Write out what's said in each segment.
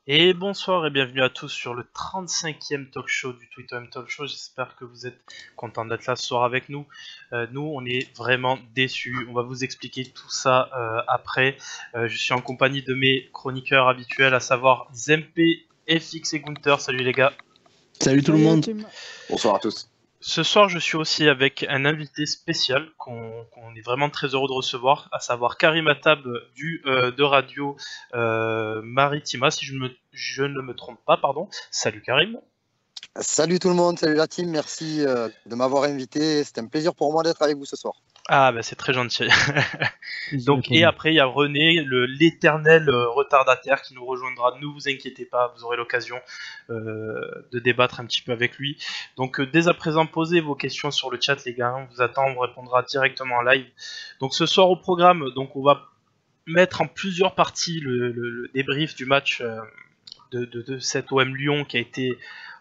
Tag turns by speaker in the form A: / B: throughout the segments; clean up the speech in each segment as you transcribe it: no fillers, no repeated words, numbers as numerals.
A: Et bonsoir et bienvenue à tous sur le 35e talk show du Twitterm Talk Show. J'espère que vous êtes contents d'être là ce soir avec nous. Nous, on est vraiment déçus. On va vous expliquer tout ça après. Je suis en compagnie de mes chroniqueurs habituels, à savoir Zempe, FX et Gunther. Salut les gars.
B: Salut tout le
C: Salut,
B: monde.
C: team.
D: Bonsoir à tous.
A: Ce soir, je suis aussi avec un invité spécial qu'on est vraiment très heureux de recevoir, à savoir Karim Attab de Radio Maritima, si je ne me trompe pas, pardon. Salut Karim.
D: Salut tout le monde, salut la team, merci de m'avoir invité. C'est un plaisir pour moi d'être avec vous ce soir.
A: Ah bah c'est très gentil. Donc et après il y a René, l'éternel retardataire qui nous rejoindra. Ne vous inquiétez pas, vous aurez l'occasion de débattre un petit peu avec lui. Donc dès à présent posez vos questions sur le chat les gars, on vous attend, on vous répondra directement en live. Donc ce soir au programme, donc on va mettre en plusieurs parties le débrief du match de cet OM Lyon qui a été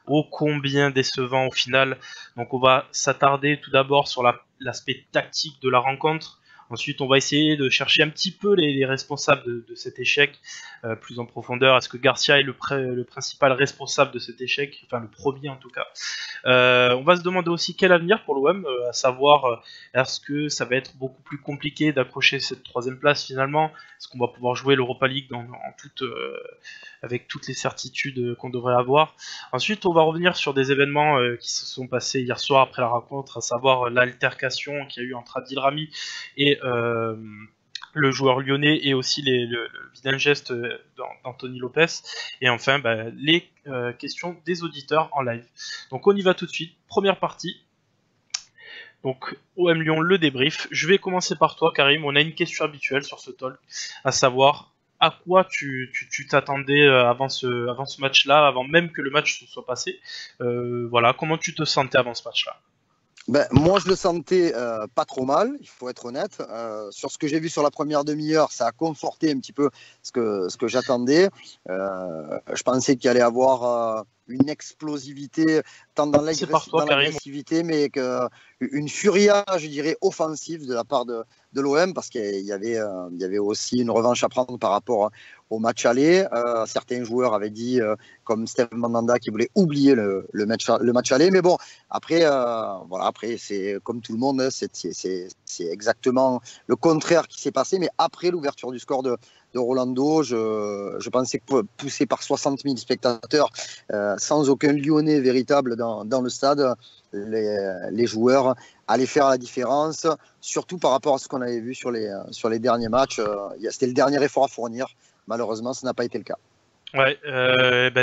A: ô combien décevant au final. Donc on va s'attarder tout d'abord sur l'aspect tactique de la rencontre. Ensuite, on va essayer de chercher un petit peu les responsables de cet échec plus en profondeur. Est-ce que Garcia est le principal responsable de cet échec? Enfin, le premier en tout cas. On va se demander aussi quel avenir pour l'OM, à savoir est-ce que ça va être beaucoup plus compliqué d'accrocher cette troisième place finalement? Est-ce qu'on va pouvoir jouer l'Europa League avec toutes les certitudes qu'on devrait avoir? Ensuite, on va revenir sur des événements qui se sont passés hier soir après la rencontre, à savoir l'altercation qu'il y a eu entre Adil Rami et le joueur lyonnais, et aussi le vilain geste d'Anthony Lopez. Et enfin, les questions des auditeurs en live. Donc on y va tout de suite. Première partie. Donc OM Lyon, le débrief. Je vais commencer par toi Karim. On a une question habituelle sur ce talk, à savoir à quoi tu t'attendais avant ce match-là, avant même que le match se soit passé. Voilà, comment tu te sentais avant ce match-là?
D: Moi, je le sentais pas trop mal, il faut être honnête. Sur ce que j'ai vu sur la première demi-heure, ça a conforté un petit peu ce que j'attendais. Je pensais qu'il allait y avoir une explosivité, tant dans l'agressivité, mais une furia, je dirais, offensive de la part de l'OM, parce qu'il y avait aussi une revanche à prendre par rapport au match aller. Certains joueurs avaient dit, comme Steve Mandanda, qui voulait oublier le match aller. Mais bon, après, voilà, après c'est comme tout le monde, c'est exactement le contraire qui s'est passé. Mais après l'ouverture du score de Rolando, je pensais que poussé par 60 000 spectateurs, sans aucun Lyonnais véritable dans le stade, les joueurs allaient faire la différence, surtout par rapport à ce qu'on avait vu sur les derniers matchs. C'était le dernier effort à fournir. Malheureusement, ça n'a pas été le cas.
A: Ouais,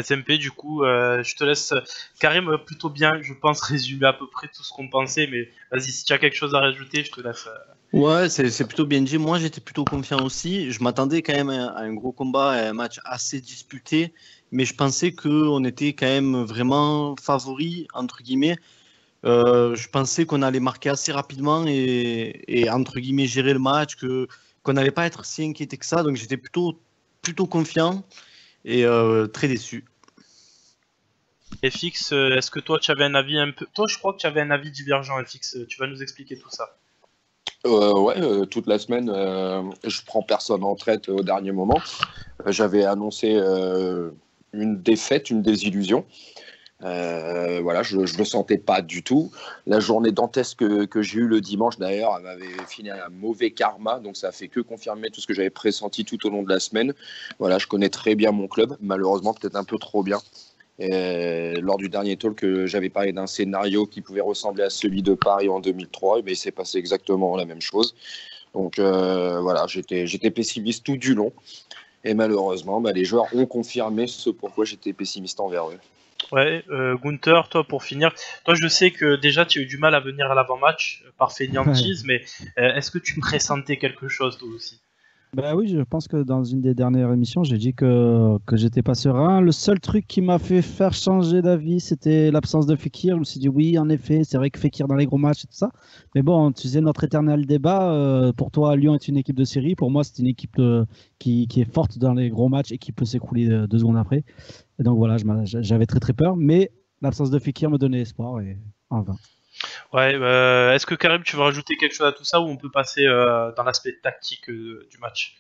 A: Zempe, du coup, je te laisse. Karim, plutôt bien, je pense, résumer à peu près tout ce qu'on pensait, mais vas-y, si tu as quelque chose à rajouter, je te laisse.
B: Ouais, c'est plutôt bien dit. Moi, j'étais plutôt confiant aussi. Je m'attendais quand même à un gros combat, à un match assez disputé, mais je pensais qu'on était quand même vraiment favoris, entre guillemets. Je pensais qu'on allait marquer assez rapidement et entre guillemets, gérer le match, qu'on n'allait pas être si inquiété que ça. Donc, j'étais plutôt confiant et très déçu.
A: FX, est-ce que toi tu avais un avis un peu. Toi, je crois que tu avais un avis divergent, FX. Tu vas nous expliquer tout ça.
E: Toute la semaine, je prends personne en traite au dernier moment. J'avais annoncé une défaite, une désillusion. Voilà, je le sentais pas du tout. La journée dantesque que j'ai eue le dimanche, d'ailleurs, elle m'avait fini un mauvais karma, donc ça a fait que confirmer tout ce que j'avais pressenti tout au long de la semaine. Voilà, je connais très bien mon club, malheureusement peut-être un peu trop bien. Lors du dernier talk, j'avais parlé d'un scénario qui pouvait ressembler à celui de Paris en 2003, mais il s'est passé exactement la même chose. Donc voilà, j'étais pessimiste tout du long. Et malheureusement, les joueurs ont confirmé ce pourquoi j'étais pessimiste envers eux.
A: Ouais, Gunther, toi pour finir, toi je sais que déjà tu as eu du mal à venir à l'avant-match par fainéantise, mais est-ce que tu pressentais quelque chose toi aussi?
C: Bah oui, je pense que dans une des dernières émissions, j'ai dit que j'étais pas serein. Le seul truc qui m'a fait faire changer d'avis, c'était l'absence de Fekir. Je me suis dit oui, en effet, c'est vrai que Fekir dans les gros matchs et tout ça. Mais bon, tu sais, notre éternel débat, pour toi, Lyon est une équipe de série. Pour moi, c'est une équipe qui est forte dans les gros matchs et qui peut s'écrouler 2 secondes après. Et donc voilà, j'avais très très peur. Mais l'absence de Fekir me donnait espoir et en vain.
A: Ouais, est-ce que Karim tu veux rajouter quelque chose à tout ça, ou on peut passer dans l'aspect tactique du match?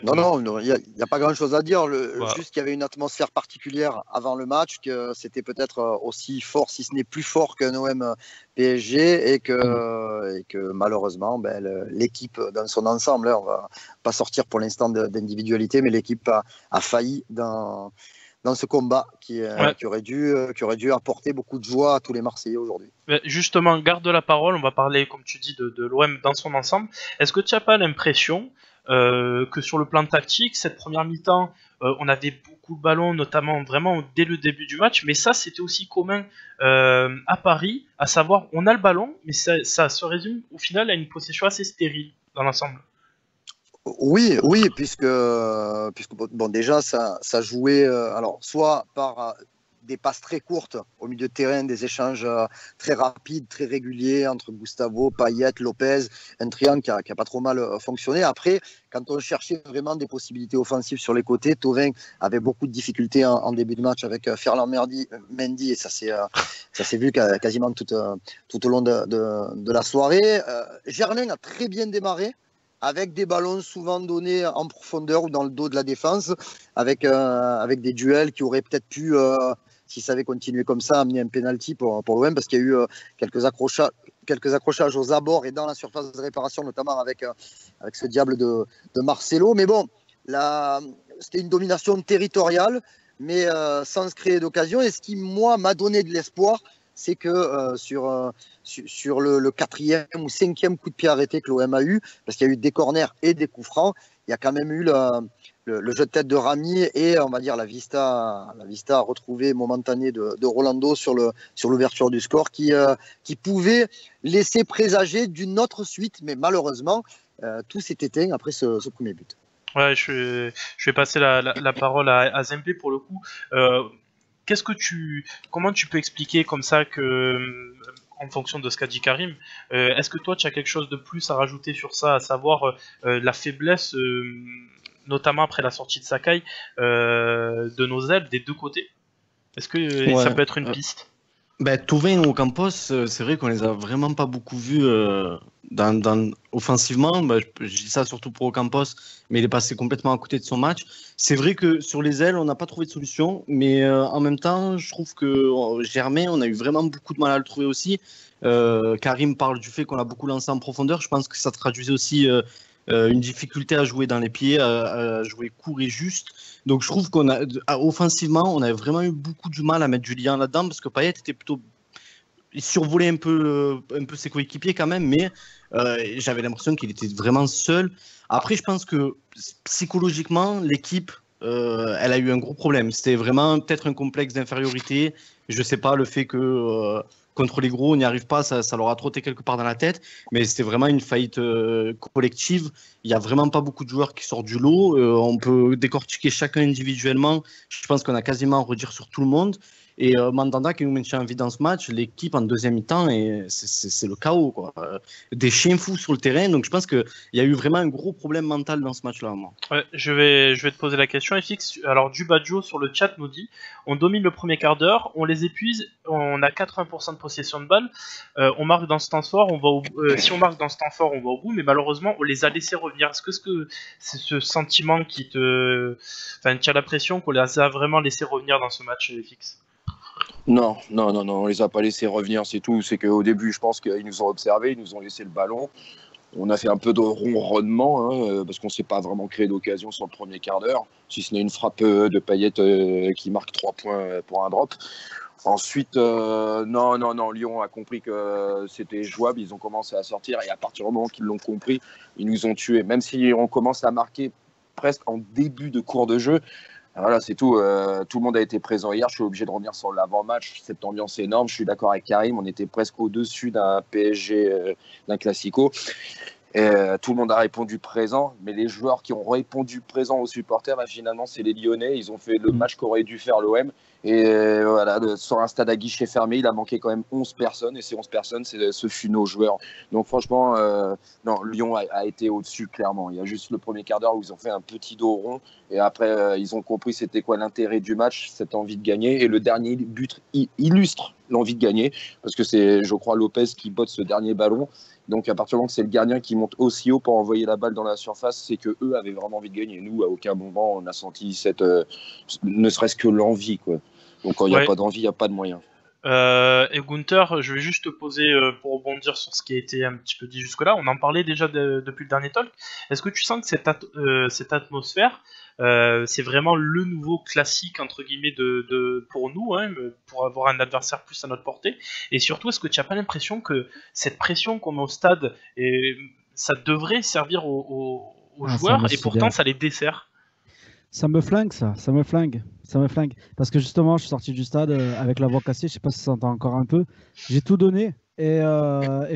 D: Non, il n'y a pas grand-chose à dire.
A: Voilà.
D: Juste qu'il y avait une atmosphère particulière avant le match, que c'était peut-être aussi fort, si ce n'est plus fort qu'un OM PSG, et que malheureusement, l'équipe dans son ensemble, on va pas sortir pour l'instant d'individualité, mais l'équipe a failli dans ce combat qui aurait dû apporter beaucoup de joie à tous les Marseillais aujourd'hui.
A: Justement, garde la parole, on va parler, comme tu dis, de l'OM dans son ensemble. Est-ce que tu n'as pas l'impression que sur le plan tactique, cette première mi-temps, on avait beaucoup de ballons, notamment vraiment dès le début du match, mais ça c'était aussi commun à Paris, à savoir on a le ballon, mais ça se résume au final à une possession assez stérile dans l'ensemble.
D: Oui, puisque bon, déjà ça jouait alors soit par des passes très courtes au milieu de terrain, des échanges très rapides, très réguliers entre Gustavo, Payet, Lopez, un triangle qui a pas trop mal fonctionné. Après, quand on cherchait vraiment des possibilités offensives sur les côtés, Thauvin avait beaucoup de difficultés en début de match avec Ferland Mendy, et ça s'est vu quasiment tout au long de la soirée. Germain a très bien démarré, avec des ballons souvent donnés en profondeur ou dans le dos de la défense, avec des duels qui auraient peut-être pu, si ça avait continué comme ça, amener un penalty pour l'OM, parce qu'il y a eu quelques accrochages aux abords et dans la surface de réparation, notamment avec ce diable de Marcelo. Mais bon, c'était une domination territoriale, mais sans se créer d'occasion. Et ce qui, moi, m'a donné de l'espoir, c'est que sur le 4e ou 5e coup de pied arrêté que l'OM a eu, parce qu'il y a eu des corners et des coups francs, il y a quand même eu le jeu de tête de Rami et on va dire la vista retrouvée momentanée de Rolando sur l'ouverture du score qui pouvait laisser présager d'une autre suite, mais malheureusement tout s'est éteint après ce premier but.
A: Ouais, je vais passer la parole à Zemplé pour le coup. Comment tu peux expliquer comme ça que, en fonction de ce qu'a dit Karim, est-ce que toi tu as quelque chose de plus à rajouter sur ça, à savoir la faiblesse, notamment après la sortie de Sakai, de nos ailes des deux côtés? Est-ce que ça peut être une piste?
B: Thauvin ou Ocampos, c'est vrai qu'on les a vraiment pas beaucoup vus offensivement. Je dis ça surtout pour Ocampos, mais il est passé complètement à côté de son match. C'est vrai que sur les ailes, on n'a pas trouvé de solution, mais en même temps, je trouve que Germain, on a eu vraiment beaucoup de mal à le trouver aussi. Karim parle du fait qu'on a beaucoup lancé en profondeur. Je pense que ça traduisait aussi une difficulté à jouer dans les pieds, à jouer court et juste. Donc je trouve offensivement, on a vraiment eu beaucoup de mal à mettre du lien là-dedans, parce que Payet était plutôt, il survolait un peu ses coéquipiers quand même, mais j'avais l'impression qu'il était vraiment seul. Après, je pense que psychologiquement, l'équipe, elle a eu un gros problème. C'était vraiment peut-être un complexe d'infériorité. Je sais pas, le fait que contre les gros, on n'y arrive pas, ça leur a trotté quelque part dans la tête. Mais c'était vraiment une faillite collective. Il n'y a vraiment pas beaucoup de joueurs qui sortent du lot. On peut décortiquer chacun individuellement. Je pense qu'on a quasiment à redire sur tout le monde. Et Mandanda qui nous maintient en vie dans ce match, l'équipe en deuxième mi-temps, c'est le chaos, quoi. Des chiens fous sur le terrain. Donc je pense qu'il y a eu vraiment un gros problème mental dans ce match-là. Moi.
A: Ouais, je vais te poser la question, FX. Alors Dubadjo sur le chat nous dit: on domine le premier quart d'heure, on les épuise, on a 80% de possession de balle, on marque dans ce temps fort, si on marque dans ce temps fort, on va au bout, mais malheureusement on les a laissés revenir. Est-ce que c'est ce sentiment qui tu as l'impression qu'on les a vraiment laissés revenir dans ce match, FX?
E: Non, on les a pas laissés revenir, c'est tout. C'est qu'au début, je pense qu'ils nous ont observés, ils nous ont laissé le ballon. On a fait un peu de ronronnement, parce qu'on ne s'est pas vraiment créé d'occasion sur le premier quart d'heure, si ce n'est une frappe de Payet qui marque 3 points pour un drop. Ensuite, non, Lyon a compris que c'était jouable, ils ont commencé à sortir, et à partir du moment qu'ils l'ont compris, ils nous ont tués. Même si on commence à marquer presque en début de cours de jeu, voilà, c'est tout. Tout le monde a été présent hier. Je suis obligé de revenir sur l'avant-match. Cette ambiance énorme. Je suis d'accord avec Karim. On était presque au-dessus d'un PSG, d'un Classico. Tout le monde a répondu présent. Mais les joueurs qui ont répondu présent aux supporters, finalement, c'est les Lyonnais. Ils ont fait le match qu'aurait dû faire l'OM. Et voilà, sur un stade à guichet fermé, il a manqué quand même 11 personnes. Et ces 11 personnes, ce fut nos joueurs. Donc franchement, non, Lyon a été au-dessus, clairement. Il y a juste le premier quart d'heure où ils ont fait un petit dos rond. Et après, ils ont compris c'était quoi l'intérêt du match, cette envie de gagner. Et le dernier but illustre l'envie de gagner. Parce que c'est, je crois, Lopez qui botte ce dernier ballon. Donc à partir du moment que c'est le gardien qui monte aussi haut pour envoyer la balle dans la surface, c'est que eux avaient vraiment envie de gagner. Nous, à aucun moment, on a senti cette, ne serait-ce que l'envie, quoi. Donc quand il n'y a pas d'envie, il n'y a pas de moyen.
A: Et Gunther, je vais juste te poser, pour rebondir sur ce qui a été un petit peu dit jusque-là, on en parlait déjà depuis le dernier talk. Est-ce que tu sens que cette atmosphère, c'est vraiment le nouveau classique, entre guillemets, pour nous, hein, pour avoir un adversaire plus à notre portée? Et surtout, est-ce que tu n'as pas l'impression que cette pression qu'on met au stade, ça devrait servir aux joueurs, et pourtant ça les dessert?
C: Ça me flingue, ça me flingue. Parce que justement, je suis sorti du stade avec la voix cassée, je sais pas si ça s'entend encore un peu. J'ai tout donné et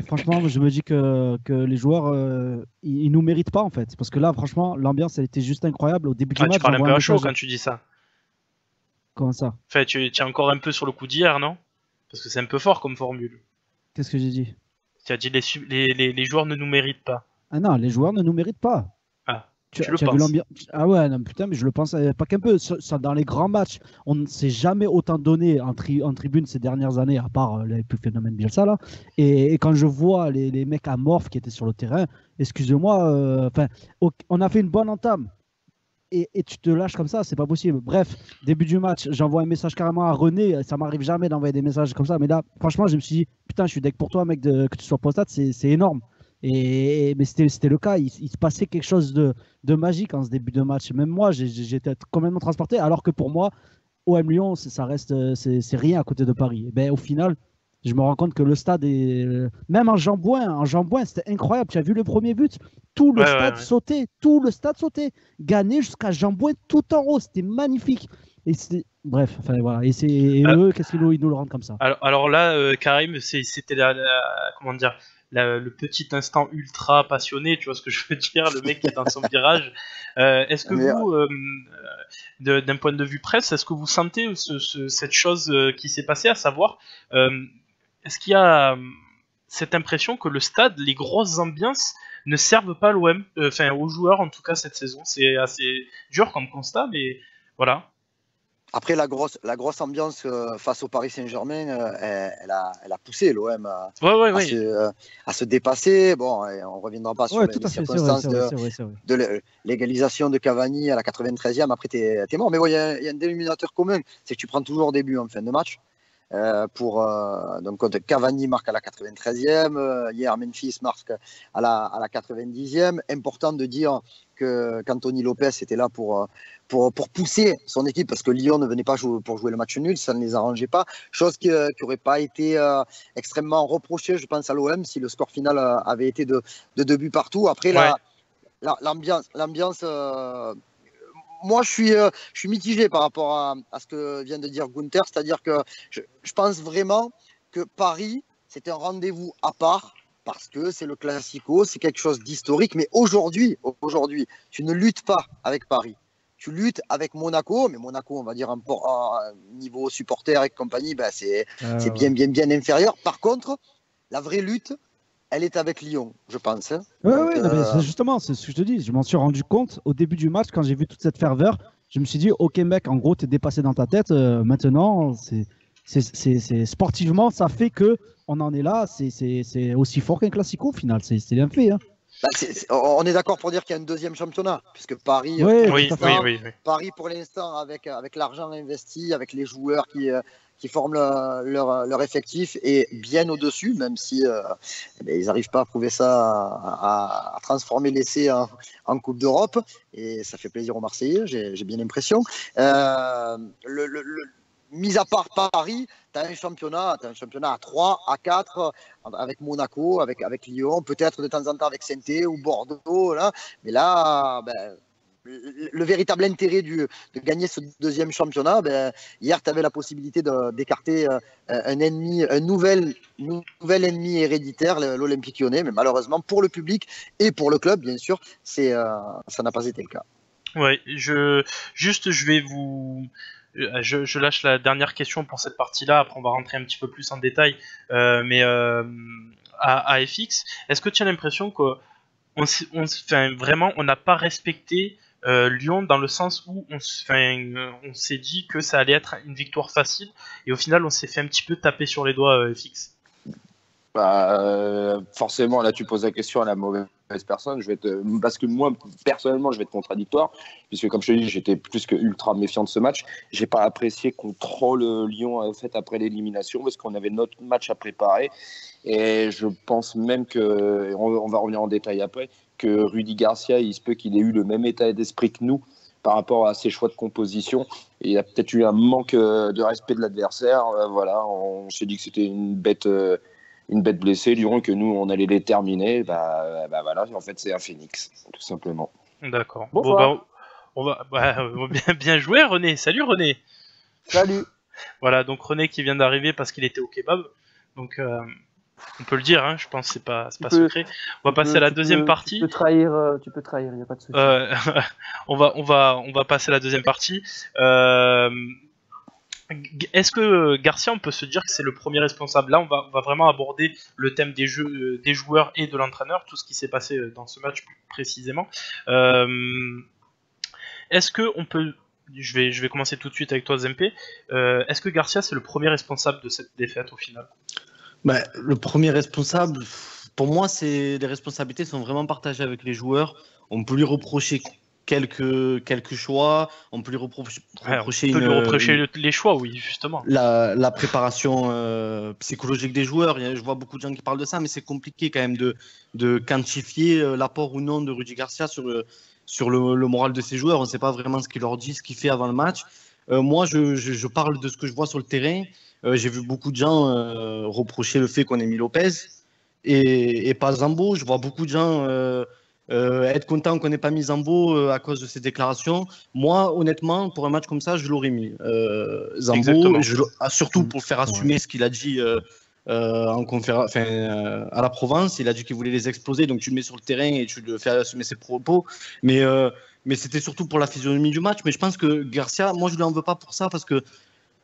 C: franchement, je me dis que les joueurs, ils nous méritent pas en fait. Parce que là, franchement, l'ambiance, elle était juste incroyable au début du match.
A: Tu parles un peu à chaud quand tu dis ça.
C: Comment ça?
A: Enfin, tu es encore un peu sur le coup d'hier, non? Parce que c'est un peu fort comme formule.
C: Qu'est-ce que j'ai dit?
A: Tu as dit les joueurs ne nous méritent pas.
C: Ah non, les joueurs ne nous méritent pas. Tu as vu l'ambiance? Ah ouais, non, putain, mais je le pense pas qu'un peu. Ça, dans les grands matchs, on ne s'est jamais autant donné en tribune ces dernières années, à part le phénomène Bielsa là. Et quand je vois les mecs amorphes qui étaient sur le terrain, excusez-moi, on a fait une bonne entame. Et tu te lâches comme ça, c'est pas possible. Bref, début du match, j'envoie un message carrément à René. Ça m'arrive jamais d'envoyer des messages comme ça. Mais là, franchement, je me suis dit, putain, je suis deck pour toi, mec, que tu sois pas au stade, c'est énorme. Mais c'était le cas, il se passait quelque chose de magique en ce début de match. Même moi, j'étais complètement transporté, alors que pour moi, OM Lyon, ça reste, c'est rien à côté de Paris. Et ben, au final, je me rends compte que le stade est. Même en Jambouin, c'était incroyable. Tu as vu le premier but? Tout le stade sautait. Gagné jusqu'à Jambouin tout en haut. C'était magnifique. Et bref, enfin voilà. Et eux, qu'est-ce qu'ils nous le rendent comme ça?
A: Alors là, Karim, c'était comment dire, le petit instant ultra passionné, tu vois ce que je veux dire, le mec qui est dans son virage. Est-ce que vous, d'un point de vue presse, est-ce que vous sentez cette chose qui s'est passée, à savoir, est-ce qu'il y a cette impression que le stade, les grosses ambiances ne servent pas l'OM, enfin aux joueurs en tout cas cette saison? C'est assez dur comme constat, mais voilà.
D: Après, la grosse ambiance face au Paris Saint-Germain, elle a poussé l'OM à se dépasser. Bon, et on ne reviendra pas sur les circonstances de l'égalisation de Cavani à la 93e. Après, tu es mort. Mais il y a un dénominateur commun, c'est que tu prends toujours début en fin de match. Donc Cavani marque à la 93e, hier Memphis marque à la 90e. Important de dire qu'Anthony Lopez était là pour pousser son équipe, parce que Lyon ne venait pas pour jouer le match nul, ça ne les arrangeait pas, chose qui n'aurait pas été extrêmement reprochée, je pense, à l'OM si le score final avait été de 2 buts partout. Après, l'ambiance, moi, je suis mitigé par rapport à ce que vient de dire Gunther, c'est-à-dire que je pense vraiment que Paris, c'est un rendez-vous à part, parce que c'est le Classico, c'est quelque chose d'historique, mais aujourd'hui, tu ne luttes pas avec Paris. Tu luttes avec Monaco, mais Monaco, on va dire, un niveau supporter et compagnie, c'est bien inférieur. Par contre, la vraie lutte, elle est avec Lyon, je pense.
C: Oui, justement, c'est ce que je te dis. Je m'en suis rendu compte au début du match, quand j'ai vu toute cette ferveur. Je me suis dit, ok mec, en gros, t'es dépassé dans ta tête. Maintenant, c'est sportivement, ça fait que on en est là. C'est aussi fort qu'un classico au final. C'est bien fait. Hein.
D: On est d'accord pour dire qu'il y a un deuxième championnat, puisque Paris, Paris pour l'instant, avec l'argent investi, avec les joueurs qui forment leur effectif, est bien au-dessus, même si ils n'arrivent pas à prouver ça, à transformer l'essai en Coupe d'Europe, et ça fait plaisir aux Marseillais, j'ai bien l'impression. Mis à part Paris, tu as un championnat à 3, à 4, avec Monaco, avec Lyon, peut-être de temps en temps avec Saint-Étienne ou Bordeaux. Là. Mais là, le véritable intérêt de gagner ce deuxième championnat, hier, tu avais la possibilité d'écarter un nouvel ennemi héréditaire, l'Olympique Lyonnais, mais malheureusement, pour le public et pour le club, bien sûr, ça n'a pas été le cas.
A: Ouais, je vais vous je lâche la dernière question pour cette partie-là. Après, on va rentrer un petit peu plus en détail. Mais à FX, est-ce que tu as l'impression vraiment, on n'a pas respecté Lyon dans le sens où on s'est dit que ça allait être une victoire facile et au final, on s'est fait un petit peu taper sur les doigts, FX.
E: Forcément, là, tu poses la question à la mauvaise personne. Parce que moi, personnellement, je vais être contradictoire, puisque comme je te dis, j'étais plus que ultra méfiant de ce match. J'ai pas apprécié qu'on troll Lyon fait après l'élimination, parce qu'on avait notre match à préparer. Et je pense même que, on va revenir en détail après, que Rudy Garcia, il se peut qu'il ait eu le même état d'esprit que nous par rapport à ses choix de composition. Et il a peut-être eu un manque de respect de l'adversaire. Voilà, on s'est dit que c'était une bête blessée, Lyon, que nous, on allait les terminer. Voilà, en fait, c'est un phénix, tout simplement.
A: D'accord.
F: Bonsoir.
A: Bien joué, René. Salut, René.
F: Salut.
A: Voilà, donc René qui vient d'arriver parce qu'il était au kebab. Donc, on peut le dire, hein, je pense que c'est pas secret. On va passer à la deuxième partie.
F: Tu peux trahir, il n'y a pas de souci.
A: On va passer à la deuxième partie. Est-ce que Garcia, on peut se dire que c'est le premier responsable? Là, on va vraiment aborder le thème des joueurs et de l'entraîneur, tout ce qui s'est passé dans ce match plus précisément. Est-ce que on peut... Je vais commencer tout de suite avec toi, Zempe. Est-ce que Garcia, c'est le premier responsable de cette défaite au final?
B: Le premier responsable, pour moi, les responsabilités sont vraiment partagées avec les joueurs. On peut lui reprocher quelques choix, on peut lui reprocher
A: les choix, oui, justement.
B: La préparation psychologique des joueurs. Je vois beaucoup de gens qui parlent de ça, mais c'est compliqué quand même de quantifier l'apport ou non de Rudy Garcia sur le moral de ses joueurs. On ne sait pas vraiment ce qu'il leur dit, ce qu'il fait avant le match. Moi, je parle de ce que je vois sur le terrain. J'ai vu beaucoup de gens reprocher le fait qu'on ait mis Lopez et pas Zambo. Je vois beaucoup de gens être content qu'on n'ait pas mis Zambo à cause de ses déclarations. Moi, honnêtement, pour un match comme ça, je l'aurais mis. Zambo, surtout pour faire assumer ce qu'il a dit en conférence, à la Provence. Il a dit qu'il voulait les exploser, donc tu le mets sur le terrain et tu le fais assumer ses propos. Mais c'était surtout pour la physionomie du match. Mais je pense que Garcia, moi, je ne lui en veux pas pour ça parce que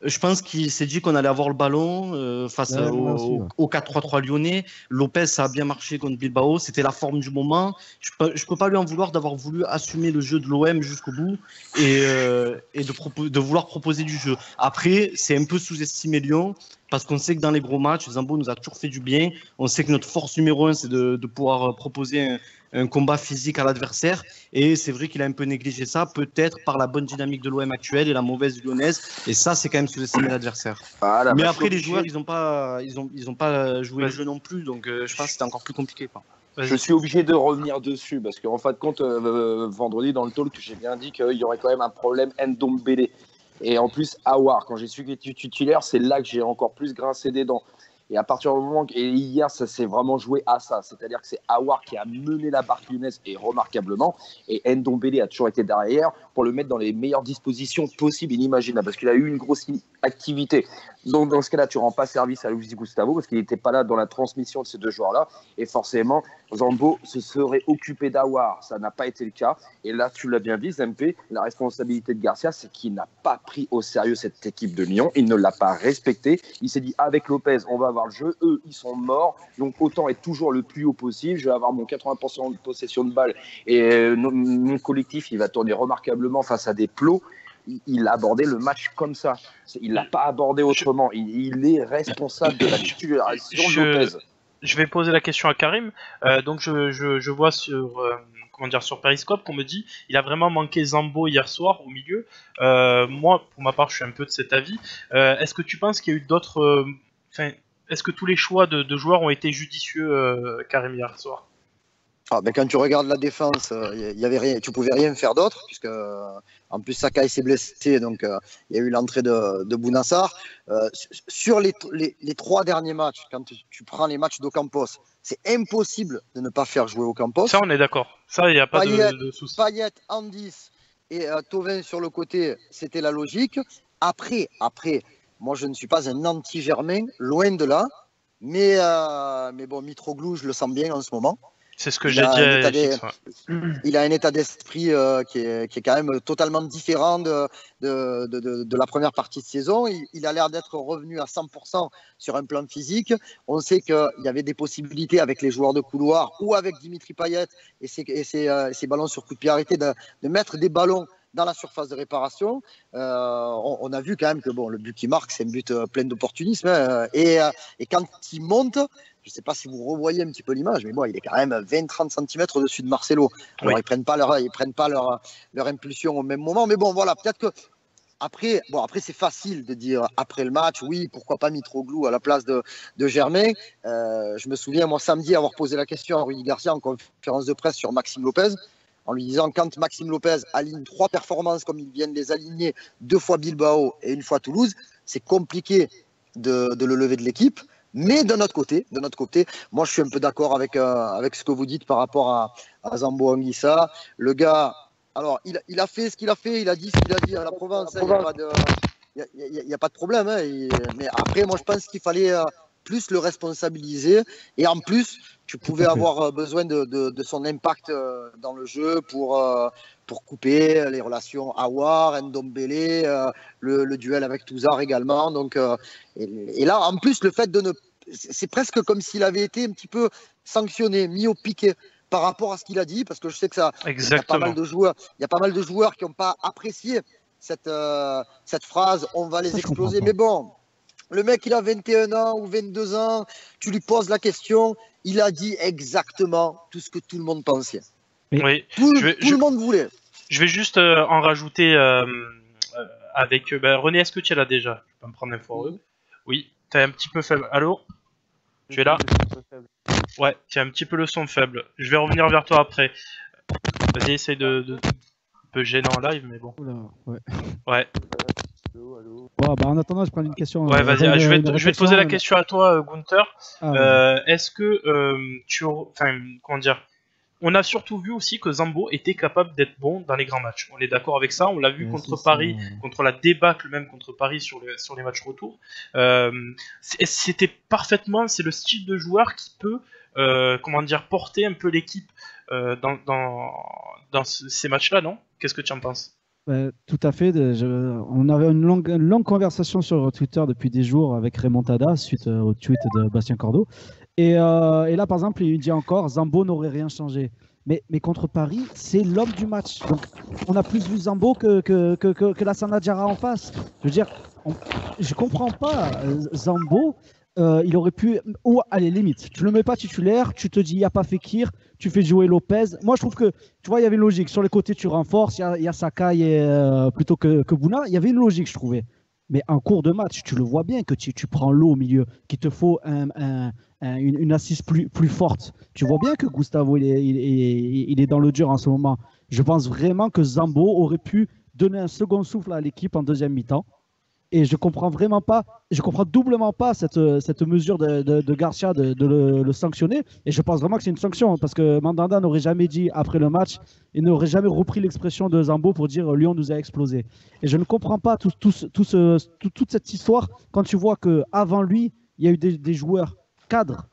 B: je pense qu'il s'est dit qu'on allait avoir le ballon face au 4-3-3 lyonnais. Lopez, ça a bien marché contre Bilbao. C'était la forme du moment. Je peux pas lui en vouloir d'avoir voulu assumer le jeu de l'OM jusqu'au bout et de vouloir proposer du jeu. Après, c'est un peu sous-estimé Lyon parce qu'on sait que dans les gros matchs, Zambo nous a toujours fait du bien. On sait que notre force numéro 1, c'est de pouvoir proposer un combat physique à l'adversaire. Et c'est vrai qu'il a un peu négligé ça, peut-être par la bonne dynamique de l'OM actuelle et la mauvaise lyonnaise. Et ça, c'est quand même sous-estimer l'adversaire. Mais après, les joueurs, ils n'ont pas joué le jeu non plus. Donc, je pense que c'était encore plus compliqué.
E: Je suis obligé de revenir dessus parce qu'en fin de compte, vendredi, dans le talk, j'ai bien dit qu'il y aurait quand même un problème Ndombele. Et en plus, Aouar, quand j'ai su qu'il était titulaire, c'est là que j'ai encore plus grincé des dents. Et à partir du moment et hier, ça s'est vraiment joué à ça. C'est-à-dire que c'est Aouar qui a mené la barque lyonnaise et remarquablement. Et Ndombele a toujours été derrière pour le mettre dans les meilleures dispositions possibles et inimaginables. Parce qu'il a eu une grosse activité. Donc dans ce cas-là, tu ne rends pas service à Luis Gustavo parce qu'il n'était pas là dans la transmission de ces deux joueurs-là. Et forcément, Zambo se serait occupé d'Aouar. Ça n'a pas été le cas. Et là, tu l'as bien dit, Zempe, la responsabilité de Garcia, c'est qu'il n'a pas pris au sérieux cette équipe de Lyon. Il ne l'a pas respectée. Il s'est dit, avec Lopez, on va avoir le jeu. Eux, ils sont morts. Donc, autant être toujours le plus haut possible. Je vais avoir mon 80% de possession de balle. Et mon collectif, il va tourner remarquablement face à des plots. Il a abordé le match comme ça. Il ne l'a pas abordé autrement. Il est responsable de la titularisation de Lopez.
A: Je vais poser la question à Karim. Donc je vois sur Periscope qu'on me dit il a vraiment manqué Zambo hier soir au milieu. Moi, pour ma part, je suis un peu de cet avis. Est-ce que tu penses qu'il y a eu d'autres... est-ce que tous les choix de joueurs ont été judicieux, Karim, hier soir?
D: Quand tu regardes la défense, y avait rien, tu pouvais rien faire d'autre, puisque en plus Sakai s'est blessé, donc il y a eu l'entrée de Bounassar. Sur les 3 derniers matchs, quand tu prends les matchs d'Ocampos, c'est impossible de ne pas faire jouer Ocampos.
A: Ça, on est d'accord. Ça, il n'y a pas de souci.
D: Payet en 10 et Thauvin sur le côté, c'était la logique. Après, moi je ne suis pas un anti-Germain, loin de là, mais bon, Mitroglou, je le sens bien en ce moment.
A: C'est ce que
D: Il
A: j'ai
D: a
A: dit
D: un
A: à
D: état
A: FX,
D: il a un état d'esprit qui est quand même totalement différent de la première partie de saison. Il a l'air d'être revenu à 100% sur un plan physique. On sait qu'il y avait des possibilités avec les joueurs de couloir ou avec Dimitri Payet et ses ballons sur coup de pied arrêté de mettre des ballons dans la surface de réparation. On a vu quand même que bon, le but qu'il marque, c'est un but plein d'opportunisme. Et quand il monte, je ne sais pas si vous revoyez un petit peu l'image, mais bon, il est quand même 20-30 cm au-dessus de Marcelo. Alors,
A: Oui.
D: ils ne prennent pas leur impulsion au même moment. Mais bon, voilà, peut-être que après, c'est facile de dire après le match, oui, pourquoi pas Mitroglou à la place de Germain. Je me souviens, moi, samedi, avoir posé la question à Rudy Garcia en conférence de presse sur Maxime Lopez, en lui disant quand Maxime Lopez aligne 3 performances comme ils viennent de les aligner, 2 fois Bilbao et 1 fois Toulouse, c'est compliqué de le lever de l'équipe. Mais de notre côté, moi je suis un peu d'accord avec ce que vous dites par rapport à Zambo Anguissa. Le gars, alors il a fait ce qu'il a fait, il a dit ce qu'il a dit à la Provence, il n'y a pas de problème. Hein, mais après, moi je pense qu'il fallait plus le responsabiliser. Et en plus, tu pouvais avoir besoin de son impact dans le jeu pour couper les relations Aouar, Ndombele, le duel avec Touzard également. Donc, et là, en plus, le fait de ne... C'est presque comme s'il avait été un petit peu sanctionné, mis au piquet par rapport à ce qu'il a dit, parce que je sais que il y a pas mal de joueurs qui n'ont pas apprécié cette phrase, on va les exploser. Mais bon, le mec, il a 21 ans ou 22 ans, tu lui poses la question, il a dit exactement tout ce que tout le monde pensait.
A: Oui.
D: Tout le monde voulait.
A: Je vais juste en rajouter avec... René, est-ce que tu es là déjà? Je peux me prendre un foireux. Oui, t'es un petit peu faible. Allô? Tu es là? Ouais, tu as un petit peu le son faible. Je vais revenir vers toi après. Vas-y, essaye de... Un peu gênant en live, mais bon.
C: Oula, ouais.
A: Ouais.
C: Bon, bah, en attendant, je prends une question.
A: Ouais, vas-y, je vais te poser la question à toi, Gunther. Est-ce que Enfin, comment dire? On a surtout vu aussi que Zambo était capable d'être bon dans les grands matchs. On est d'accord avec ça. On l'a vu contre Paris, contre la débâcle même contre Paris sur les matchs retour. C'était parfaitement, c'est le style de joueur qui peut, porter un peu l'équipe dans ces matchs-là, non? Qu'est-ce que tu en penses?
C: Tout à fait. On avait une longue conversation sur Twitter depuis des jours avec Raymond Tada suite au tweet de Bastien Cordeau. Et là, par exemple, il dit encore Zambo n'aurait rien changé. Mais contre Paris, c'est l'homme du match. Donc, on a plus vu Zambo que la Sanadjara en face. Je veux dire, je comprends pas. Zambo, il aurait pu. Ou, allez, limite, tu le mets pas titulaire, tu te dis, il n'y a pas Fekir, tu fais jouer Lopez. Moi, je trouve que, tu vois, il y avait une logique. Sur les côtés, tu renforces, il y a Sakai plutôt que Bouna. Il y avait une logique, je trouvais. Mais en cours de match, tu le vois bien que tu prends l'eau au milieu, qu'il te faut une assise plus forte. Tu vois bien que Gustavo, il est dans le dur en ce moment. Je pense vraiment que Zambo aurait pu donner un second souffle à l'équipe en deuxième mi-temps. Et je comprends doublement pas cette mesure de Garcia de le sanctionner. Et je pense vraiment que c'est une sanction parce que Mandanda n'aurait jamais dit après le match, il n'aurait jamais repris l'expression de Zambo pour dire Lyon nous a explosé. Et je ne comprends pas toute cette histoire quand tu vois qu'avant lui, il y a eu des joueurs cadres,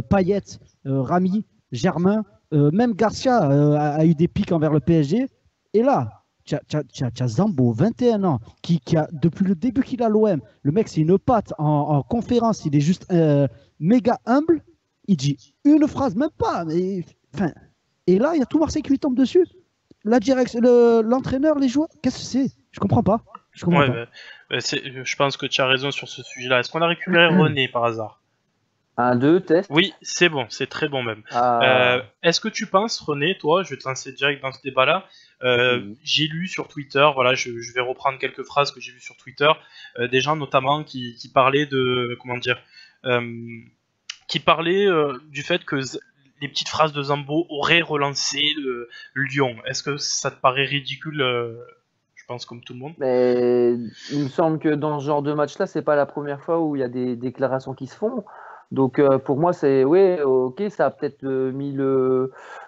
C: Payet, Rami, Germain, même Garcia a eu des pics envers le PSG. Et là, tu as Zambo, 21 ans, qui a, depuis le début qu'il a l'OM, le mec, c'est une patte en conférence, il est juste méga humble. Il dit une phrase, même pas. Mais, et là, il y a tout Marseille qui lui tombe dessus. La direction, l'entraîneur, les joueurs, qu'est-ce que c'est? Je comprends pas.
A: Je pense que tu as raison sur ce sujet-là. Est-ce qu'on a récupéré René par hasard?
F: 1, 2, test.
A: Oui, c'est bon, c'est très bon même. Est-ce que tu penses, René, toi, je vais te lancer direct dans ce débat-là, j'ai lu sur Twitter, voilà, je vais reprendre quelques phrases que j'ai vues sur Twitter, des gens notamment qui parlaient de, du fait que les petites phrases de Zambo auraient relancé le Lyon. Est-ce que ça te paraît ridicule, je pense comme tout le monde?
F: Mais il me semble que dans ce genre de match-là, c'est pas la première fois où il y a des déclarations qui se font. Donc pour moi, c'est oui, ok, ça a peut-être mis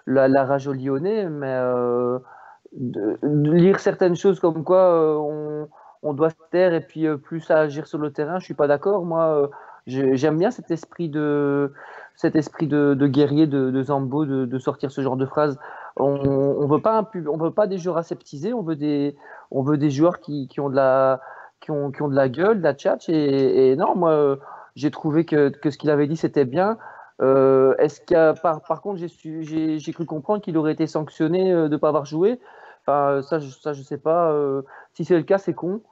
F: la rage au Lyonnais, mais de lire certaines choses comme quoi on doit se taire et puis plus à agir sur le terrain, je suis pas d'accord. Moi, j'aime bien cet esprit de cet esprit de guerrier de Zambo de sortir ce genre de phrase. On veut pas des joueurs aseptisés, on veut des joueurs qui ont de la gueule, de la tchatch. Et non, moi, j'ai trouvé que ce qu'il avait dit, c'était bien. Est-ce par contre, j'ai cru comprendre qu'il aurait été sanctionné de ne pas avoir joué. Enfin, ça, je sais pas. Si c'est le cas, c'est con.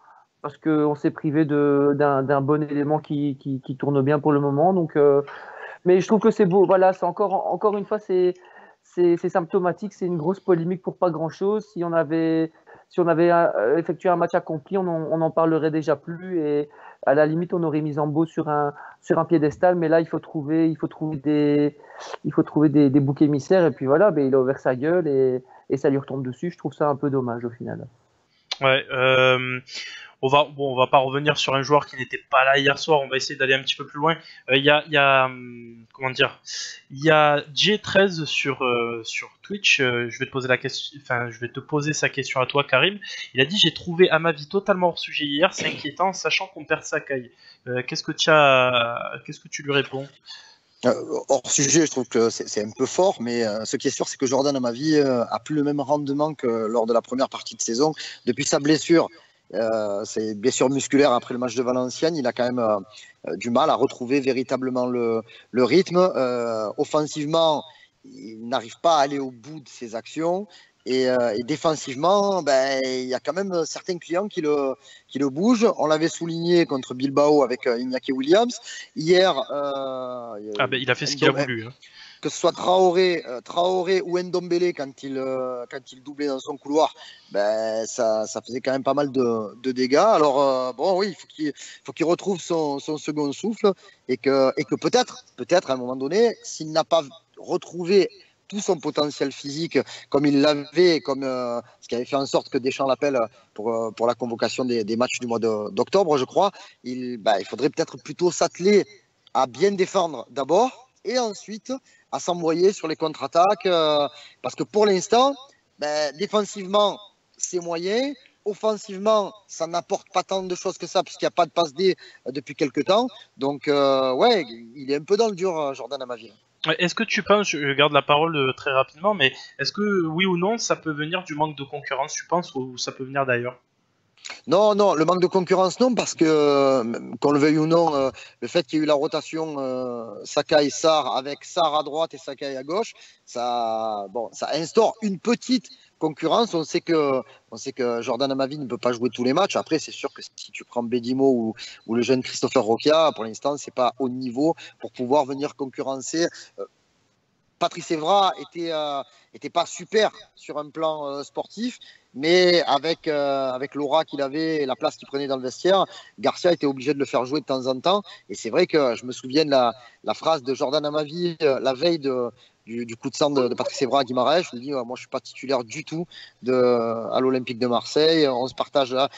F: Parce qu'on s'est privé d'un bon élément qui tourne bien pour le moment. Donc, mais je trouve que c'est beau. Voilà, c'est encore une fois, c'est symptomatique. C'est une grosse polémique pour pas grand-chose. Si on avait effectué un match accompli, on n'en parlerait déjà plus. Et à la limite, on aurait mis Zambo sur un piédestal. Mais là, il faut trouver des boucs émissaires. Et puis voilà, ben, il a ouvert sa gueule et ça lui retombe dessus. Je trouve ça un peu dommage au final.
A: Ouais, on va pas revenir sur un joueur qui n'était pas là hier soir. On va essayer d'aller un petit peu plus loin. Il y a comment dire, il y a J13 sur Twitch. Je vais te poser je vais te poser sa question à toi, Karim. Il a dit: j'ai trouvé Amavi totalement hors sujet hier. C'est inquiétant, sachant qu'on perd Sakai. Qu'est-ce que tu lui réponds?
D: Hors sujet, je trouve que c'est un peu fort, mais ce qui est sûr, c'est que Jordan Amavi a plus le même rendement que lors de la première partie de saison. Depuis sa blessure, c'est blessure musculaire après le match de Valenciennes, il a quand même du mal à retrouver véritablement le rythme. Offensivement, il n'arrive pas à aller au bout de ses actions. Et défensivement, ben, il y a quand même certains clients qui le bougent. On l'avait souligné contre Bilbao avec Iñaki Williams. Hier,
A: il a fait ce qu'il a voulu. Hein.
D: Que ce soit Traoré ou Ndombele quand il doublait dans son couloir, ben, ça faisait quand même pas mal de dégâts. Alors bon, oui, il faut qu'il retrouve son second souffle et que peut-être à un moment donné, s'il n'a pas retrouvé tout son potentiel physique comme il l'avait, comme ce qui avait fait en sorte que Deschamps l'appelle pour la convocation des matchs du mois d'octobre, je crois, il faudrait peut-être plutôt s'atteler à bien défendre d'abord et ensuite à s'envoyer sur les contre-attaques parce que pour l'instant, défensivement, c'est moyen. Offensivement, ça n'apporte pas tant de choses que ça puisqu'il n'y a pas de passe D depuis quelques temps. Donc, ouais, il est un peu dans le dur, Jordan Amavi.
A: Est-ce que tu penses, je garde la parole très rapidement, mais est-ce que oui ou non, ça peut venir du manque de concurrence, tu penses, ou ça peut venir d'ailleurs?
D: Non, le manque de concurrence, non, parce que, qu'on le veuille ou non, le fait qu'il y ait eu la rotation Sakai-Sarr avec Sarr à droite et Sakai à gauche, ça instaure une petite concurrence. On sait que Jordan Amavi ne peut pas jouer tous les matchs. Après, c'est sûr que si tu prends Bedimo ou le jeune Christopher Roquia, pour l'instant, c'est pas au niveau pour pouvoir venir concurrencer. Patrice Evra était pas super sur un plan sportif, mais avec l'aura qu'il avait et la place qu'il prenait dans le vestiaire, Garcia était obligé de le faire jouer de temps en temps. Et c'est vrai que je me souviens de la phrase de Jordan Amavi la veille du coup de sang de Patrice Evra à Guimarães. Je lui dis, moi je suis pas titulaire du tout à l'Olympique de Marseille. On se partage là.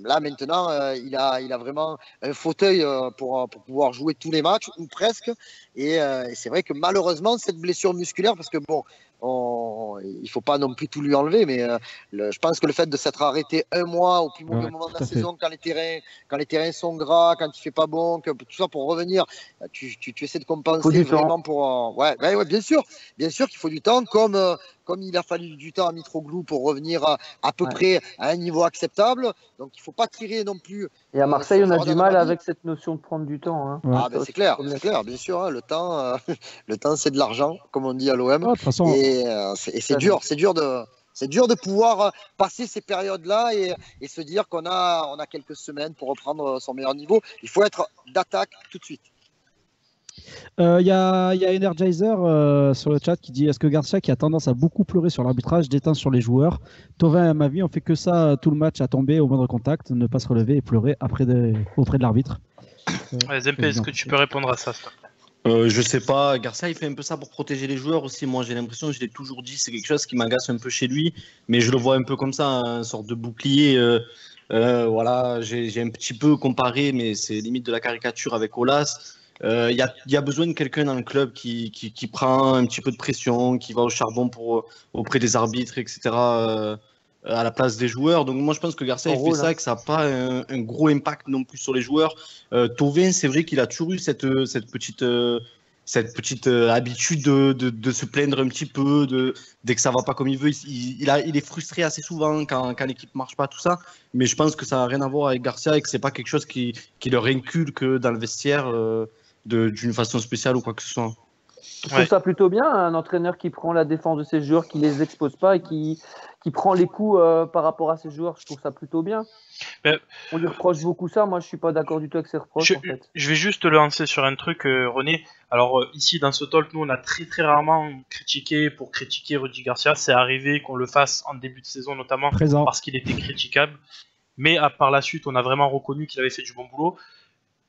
D: Là maintenant, il a vraiment un fauteuil pour pouvoir jouer tous les matchs ou presque. Et c'est vrai que malheureusement cette blessure musculaire, parce que bon, il faut pas non plus tout lui enlever, mais je pense que le fait de s'être arrêté un mois au plus mauvais moment de la saison, quand les terrains sont gras, quand il fait pas bon, que tout ça pour revenir, tu essaies de compenser vraiment pour. Ouais, bien sûr qu'il faut du temps, comme il a fallu du temps à Mitroglou pour revenir à peu près à un niveau acceptable. Donc il ne faut pas tirer non plus.
F: Et à Marseille, on a du mal avec cette notion de prendre du temps. Hein.
D: Ouais. C'est clair, bien sûr. Hein, le temps, c'est de l'argent, comme on dit à l'OM.
C: De toute façon,
D: et c'est dur de pouvoir passer ces périodes-là et se dire qu'on a quelques semaines pour reprendre son meilleur niveau. Il faut être d'attaque tout de suite.
C: Il y a Energizer sur le chat qui dit: est-ce que Garcia, qui a tendance à beaucoup pleurer sur l'arbitrage, déteint sur les joueurs? Tovin et Amavi on fait que ça tout le match, à tomber au moindre contact, ne pas se relever et pleurer auprès de l'arbitre.
A: Zempe, est-ce que tu peux répondre à ça, s'il te plaît?
B: Je sais pas, Garcia il fait un peu ça pour protéger les joueurs aussi. Moi j'ai l'impression, je l'ai toujours dit, c'est quelque chose qui m'agace un peu chez lui, mais je le vois un peu comme ça, une sorte de bouclier. Voilà, j'ai un petit peu comparé, mais c'est limite de la caricature avec Olas. Il y a besoin de quelqu'un dans le club qui prend un petit peu de pression, qui va au charbon auprès des arbitres, etc., à la place des joueurs. Donc moi je pense que Garcia il fait ça, que ça n'a pas un gros impact non plus sur les joueurs. Thauvin, c'est vrai qu'il a toujours eu cette petite cette petite habitude de se plaindre un petit peu dès que ça va pas comme il veut. Il est frustré assez souvent quand l'équipe marche pas, tout ça. Mais je pense que ça n'a rien à voir avec Garcia et que c'est pas quelque chose qui leur inculque dans le vestiaire d'une façon spéciale ou quoi que ce soit.
F: Je trouve ça plutôt bien, un entraîneur qui prend la défense de ses joueurs, qui les expose pas et qui prend les coups par rapport à ses joueurs. Je trouve ça plutôt bien. On lui reproche beaucoup ça. Moi, je suis pas d'accord du tout avec ses reproches. En fait.
A: Je vais juste te lancer sur un truc, René. Alors ici, dans ce talk, nous, on a très très rarement critiqué pour critiquer Rudy Garcia. C'est arrivé qu'on le fasse en début de saison, notamment parce qu'il était critiquable. Mais par la suite, on a vraiment reconnu qu'il avait fait du bon boulot.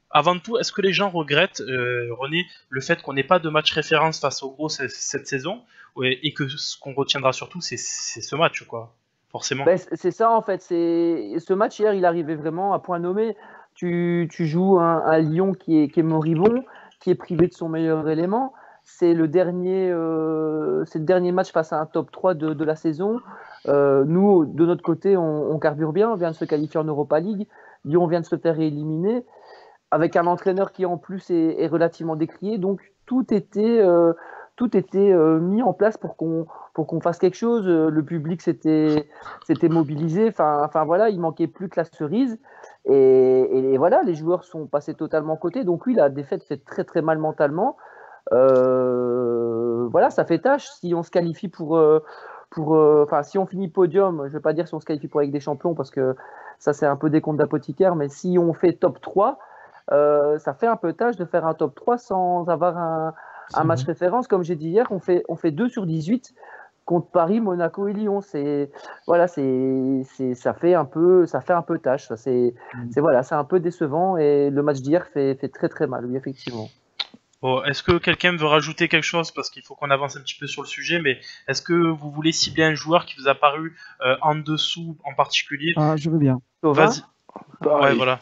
A: Avant tout, est-ce que les gens regrettent, René, le fait qu'on n'ait pas de match référence face au gros cette saison, et que ce qu'on retiendra surtout, c'est ce match, quoi, forcément.
F: C'est ça, en fait. Ce match hier, il arrivait vraiment à point nommé. Tu joues un Lyon qui est moribond, qui est privé de son meilleur élément. C'est le dernier match face à un top 3 de la saison. Nous, de notre côté, on carbure bien. On vient de se qualifier en Europa League. Lyon vient de se faire éliminer, avec un entraîneur qui en plus est relativement décrié, donc tout était mis en place pour qu'on fasse quelque chose. Le public s'était mobilisé. Enfin voilà, il manquait plus que la cerise. Et voilà, les joueurs sont passés totalement à côté. Donc oui, la défaite fait très très mal mentalement. Voilà, ça fait tâche. Si on se qualifie si on finit podium, je ne vais pas dire si on se qualifie pour Ligue des Champions parce que ça c'est un peu des comptes d'apothicaire, mais si on fait top 3, ça fait un peu tâche de faire un top 3 sans avoir un match référence. Comme j'ai dit hier, on fait 2 sur 18 contre Paris, Monaco et Lyon. Ça fait un peu tâche. C'est un peu décevant et le match d'hier fait très très mal, oui, effectivement.
A: Bon, est-ce que quelqu'un veut rajouter quelque chose, parce qu'il faut qu'on avance un petit peu sur le sujet, mais est-ce que vous voulez cibler un joueur qui vous a paru en dessous en particulier?
C: Je veux bien.
A: Vas-y. Ouais, voilà.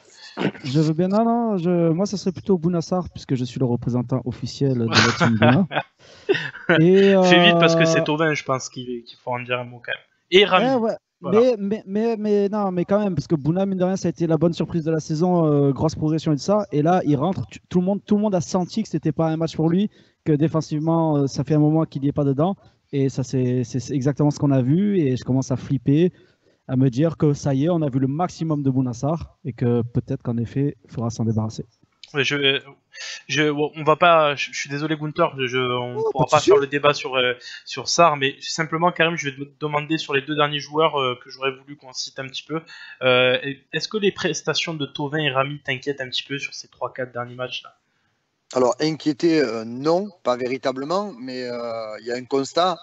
C: Je veux bien. Non, moi, ça serait plutôt Bounassar, puisque je suis le représentant officiel de la team Bouna.
A: Fais vite, parce que c'est Thauvin, je pense qu'il faut en dire un mot quand même. Et Rami.
C: Ouais.
A: Voilà.
C: Mais quand même, parce que Bouna, mine de rien, ça a été la bonne surprise de la saison, grosse progression et tout ça. Et là, il rentre, tout le monde a senti que c'était pas un match pour lui, que défensivement, ça fait un moment qu'il n'y est pas dedans. Et ça, c'est exactement ce qu'on a vu. Et je commence à flipper, à me dire que ça y est, on a vu le maximum de Bounassar et que peut-être qu'en effet, il faudra s'en débarrasser.
A: Ouais, on va pas. Je suis désolé, Gunther. On pourra pas faire le débat sur Sarr, mais simplement, Karim, je vais te demander sur les 2 derniers joueurs que j'aurais voulu qu'on cite un petit peu. Est-ce que les prestations de Thauvin et Rami t'inquiètent un petit peu sur ces 3-4 derniers matchs là?
D: Alors, inquiété, non, pas véritablement, mais il y a un constat.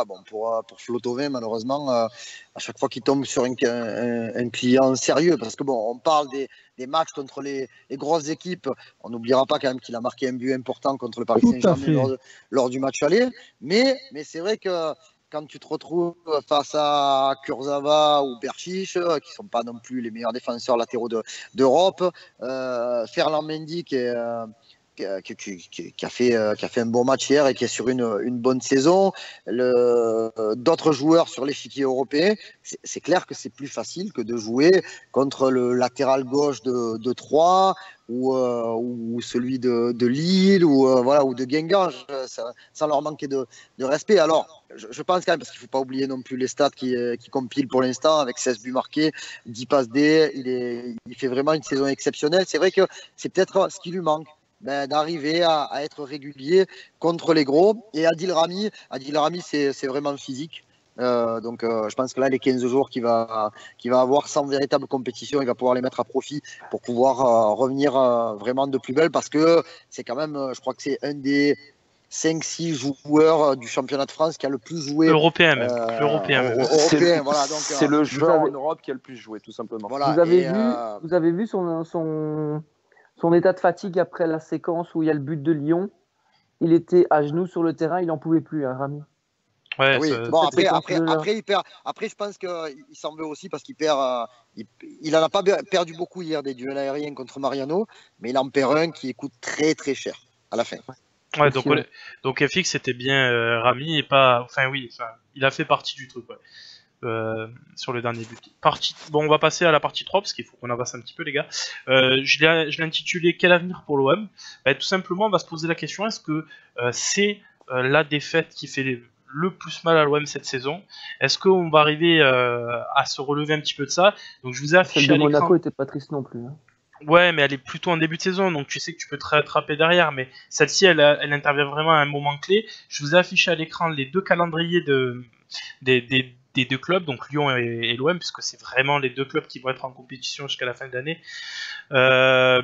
D: Bon, pour Flo Thauvin, malheureusement, à chaque fois qu'il tombe sur un client sérieux, parce que bon, on parle des matchs contre les grosses équipes, on n'oubliera pas quand même qu'il a marqué un but important contre le Paris Saint-Germain lors du match aller, mais c'est vrai que quand tu te retrouves face à Kurzawa ou Berchiche, qui ne sont pas non plus les meilleurs défenseurs latéraux d'Europe, Ferland Mendy qui a fait un bon match hier et qui est sur une bonne saison, d'autres joueurs sur l'échiquier européen, c'est clair que c'est plus facile que de jouer contre le latéral gauche de Troyes ou celui de Lille ou de Guingamp, sans leur manquer de respect. Alors, je pense quand même, parce qu'il ne faut pas oublier non plus les stats qui compilent pour l'instant, avec 16 buts marqués, 10 passes D, il fait vraiment une saison exceptionnelle. C'est vrai que c'est peut-être ce qui lui manque. D'arriver à être régulier contre les gros. Et Adil Rami, c'est vraiment physique. Donc je pense que là, les 15 jours qu'il va avoir sans véritable compétition, il va pouvoir les mettre à profit pour pouvoir revenir vraiment de plus belle, parce que c'est quand même, je crois que c'est un des 5-6 joueurs du championnat de France qui a le plus joué.
A: Européen même.
D: Voilà, donc,
E: c'est le joueur en Europe qui a le plus joué, tout simplement.
D: Voilà,
F: vous avez vu son état de fatigue après la séquence où il y a le but de Lyon. Il était à genoux sur le terrain, il n'en pouvait plus, hein, Rami.
A: Ouais,
D: oui. Bon, après, il perd. Après, je pense qu'il s'en veut aussi parce qu'il perd. Il n'en a pas perdu beaucoup hier des duels aériens contre Mariano, mais il en perd un qui coûte très très cher à la fin.
A: Ouais, donc FX c'était bien Rami et pas. Il a fait partie du truc. Ouais. sur le dernier but. Bon, on va passer à la partie 3 parce qu'il faut qu'on avance un petit peu, les gars. Je l'ai intitulé Quel avenir pour l'OM? Tout simplement, on va se poser la question, est-ce que c'est la défaite qui fait le plus mal à l'OM cette saison? Est-ce qu'on va arriver à se relever un petit peu de ça? Donc je vous ai affiché
F: Celle de
A: à l'écran.
F: Monaco était pas triste non plus. Hein.
A: Ouais, mais elle est plutôt en début de saison, donc tu sais que tu peux te rattraper derrière. Mais celle-ci, elle intervient vraiment à un moment clé. Je vous ai affiché à l'écran les deux calendriers des deux clubs, donc Lyon et l'OM, puisque c'est vraiment les deux clubs qui vont être en compétition jusqu'à la fin de l'année.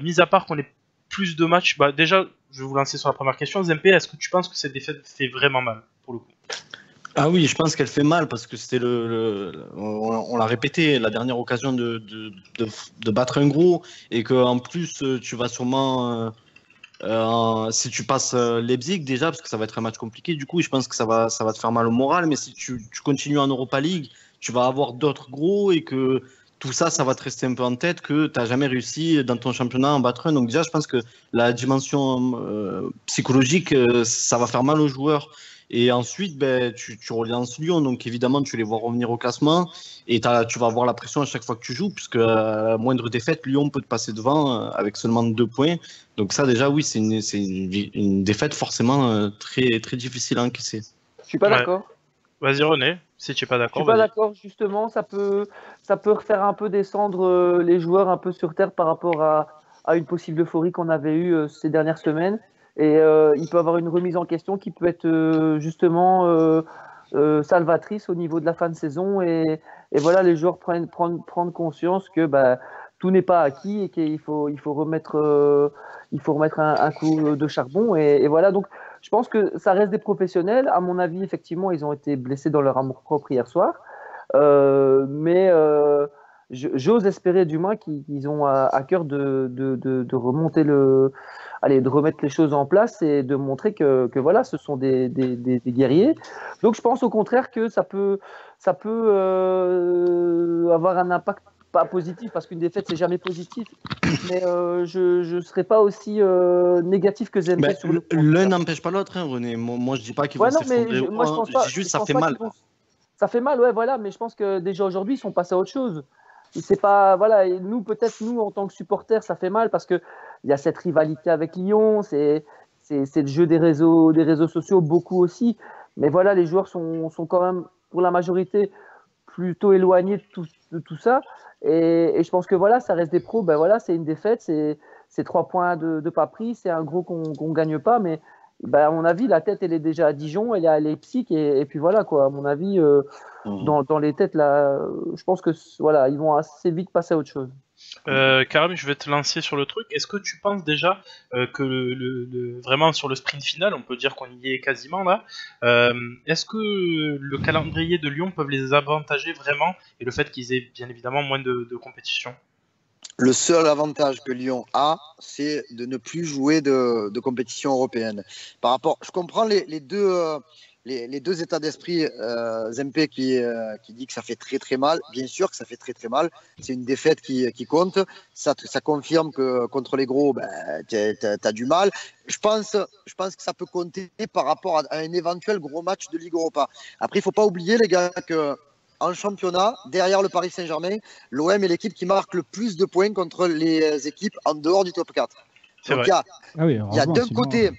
A: Mis à part qu'on ait plus de matchs, déjà, je vais vous lancer sur la première question. Zempe, est-ce que tu penses que cette défaite fait vraiment mal, pour le coup?
B: Ah oui, je pense qu'elle fait mal parce que c'était on l'a répété, la dernière occasion de battre un gros, et qu'en plus tu vas sûrement si tu passes Leipzig déjà, parce que ça va être un match compliqué, du coup je pense que ça va te faire mal au moral, mais si tu continues en Europa League, tu vas avoir d'autres gros, et que tout ça va te rester un peu en tête, que tu n'as jamais réussi dans ton championnat à en battre un. Donc déjà je pense que la dimension psychologique, ça va faire mal aux joueurs. Et ensuite, tu relances Lyon, donc évidemment, tu les vois revenir au classement, et tu vas avoir la pression à chaque fois que tu joues, puisque à la moindre défaite, Lyon peut te passer devant avec seulement 2 points. Donc ça, déjà, oui, c'est une défaite forcément très, très difficile à encaisser.
F: Je suis pas d'accord.
A: Vas-y René, si tu n'es pas d'accord.
F: Je suis pas d'accord, justement, ça peut refaire un peu descendre les joueurs un peu sur terre par rapport à une possible euphorie qu'on avait eue ces dernières semaines. Et il peut avoir une remise en question qui peut être justement salvatrice au niveau de la fin de saison. Et voilà, les joueurs prendre conscience que tout n'est pas acquis et qu'il faut remettre un coup de charbon. Et voilà, donc je pense que ça reste des professionnels. À mon avis, effectivement, ils ont été blessés dans leur amour-propre hier soir. Mais j'ose espérer du moins qu'ils ont à cœur de remonter de remettre les choses en place et de montrer que voilà, ce sont des guerriers. Donc je pense au contraire que ça peut avoir un impact pas positif, parce qu'une défaite c'est jamais positif, mais je ne serais pas aussi négatif que Zempe sur le point.
B: L'un n'empêche pas l'autre, hein, René. Moi je dis pas qu'ils vont s'effondrer.
F: Moi je pense pas.
B: Je dis juste ça fait mal.
F: Ça fait mal, ouais, voilà, mais je pense que déjà aujourd'hui ils sont passés à autre chose. C'est pas, voilà, et nous peut-être nous en tant que supporters ça fait mal parce que il y a cette rivalité avec Lyon, c'est le jeu des réseaux sociaux beaucoup aussi, mais voilà, les joueurs sont quand même pour la majorité plutôt éloignés de tout ça, et je pense que voilà, ça reste des pros, voilà, c'est une défaite, c'est 3 points de pas pris, c'est un gros qu'on gagne pas, mais à mon avis, la tête, elle est déjà à Dijon, elle est à Leipzig, et puis voilà, quoi. À mon avis, dans les têtes, là, je pense que voilà, ils vont assez vite passer à autre chose.
A: Karim, je vais te lancer sur le truc. Est-ce que tu penses déjà que vraiment sur le sprint final, on peut dire qu'on y est quasiment là, est-ce que le calendrier de Lyon peut les avantager vraiment, et le fait qu'ils aient bien évidemment moins de compétition?
D: Le seul avantage que Lyon a, c'est de ne plus jouer de compétition européenne. Par rapport, je comprends les deux états d'esprit. Zempe qui dit que ça fait très très mal. Bien sûr que ça fait très très mal. C'est une défaite qui compte. Ça confirme que contre les gros, t'as du mal. Je pense que ça peut compter par rapport à un éventuel gros match de Ligue Europa. Après, il faut pas oublier, les gars, que en championnat, derrière le Paris Saint-Germain, l'OM est l'équipe qui marque le plus de points contre les équipes en dehors du top 4. Donc il y a d'un côté,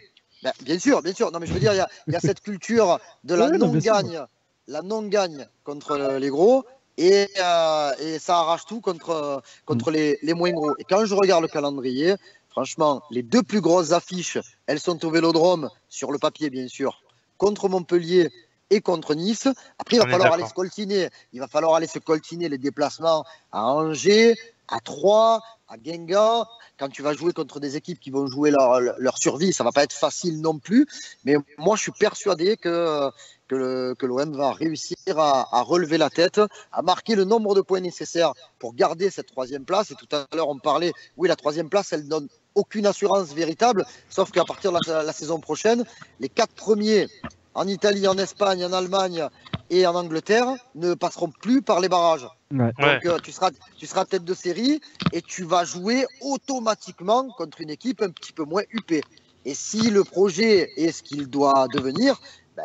D: bien sûr, non mais je veux dire, il y a cette culture de la non-gagne contre les gros, et ça arrache tout contre les moins gros. Et quand je regarde le calendrier, franchement, les 2 plus grosses affiches, elles sont au Vélodrome, sur le papier bien sûr, contre Montpellier et contre Nice. Après, il va falloir aller se coltiner. Il va falloir aller se coltiner les déplacements à Angers, à Troyes, à Guingamp. Quand tu vas jouer contre des équipes qui vont jouer leur survie, ça va pas être facile non plus. Mais moi, je suis persuadé que l'OM va réussir à relever la tête, à marquer le nombre de points nécessaires pour garder cette 3e place. Et tout à l'heure, on parlait, oui, la 3e place, elle donne aucune assurance véritable, sauf qu'à partir de la saison prochaine, les 4 premiers en Italie, en Espagne, en Allemagne et en Angleterre ne passeront plus par les barrages.
C: Ouais.
D: Donc tu seras tête de série et tu vas jouer automatiquement contre une équipe un petit peu moins huppée. Et si le projet est ce qu'il doit devenir,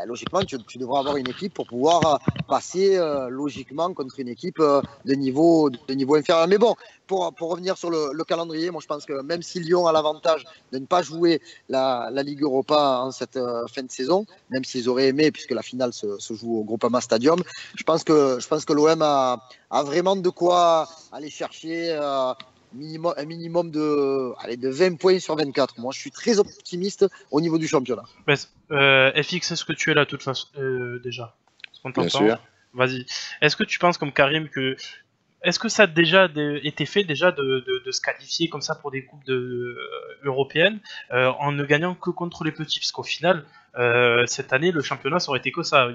D: logiquement, tu devras avoir une équipe pour pouvoir passer logiquement contre une équipe de niveau inférieur. Mais bon, pour revenir sur le calendrier, moi je pense que même si Lyon a l'avantage de ne pas jouer la Ligue Europa en cette fin de saison, même s'ils auraient aimé, puisque la finale se joue au Groupama Stadium, je pense que l'OM a vraiment de quoi aller chercher un minimum de 20 points sur 24. Moi, je suis très optimiste au niveau du championnat.
A: FX, est-ce que tu es là, de toute façon, déjà? Est-ce qu'on t'entend?
E: Bien sûr.
A: Vas-y. Est-ce que tu penses, comme Karim, est-ce que ça a déjà été fait de se qualifier comme ça pour des coupes européennes en ne gagnant que contre les petits? Parce qu'au final, cette année, le championnat, ça aurait été que ça.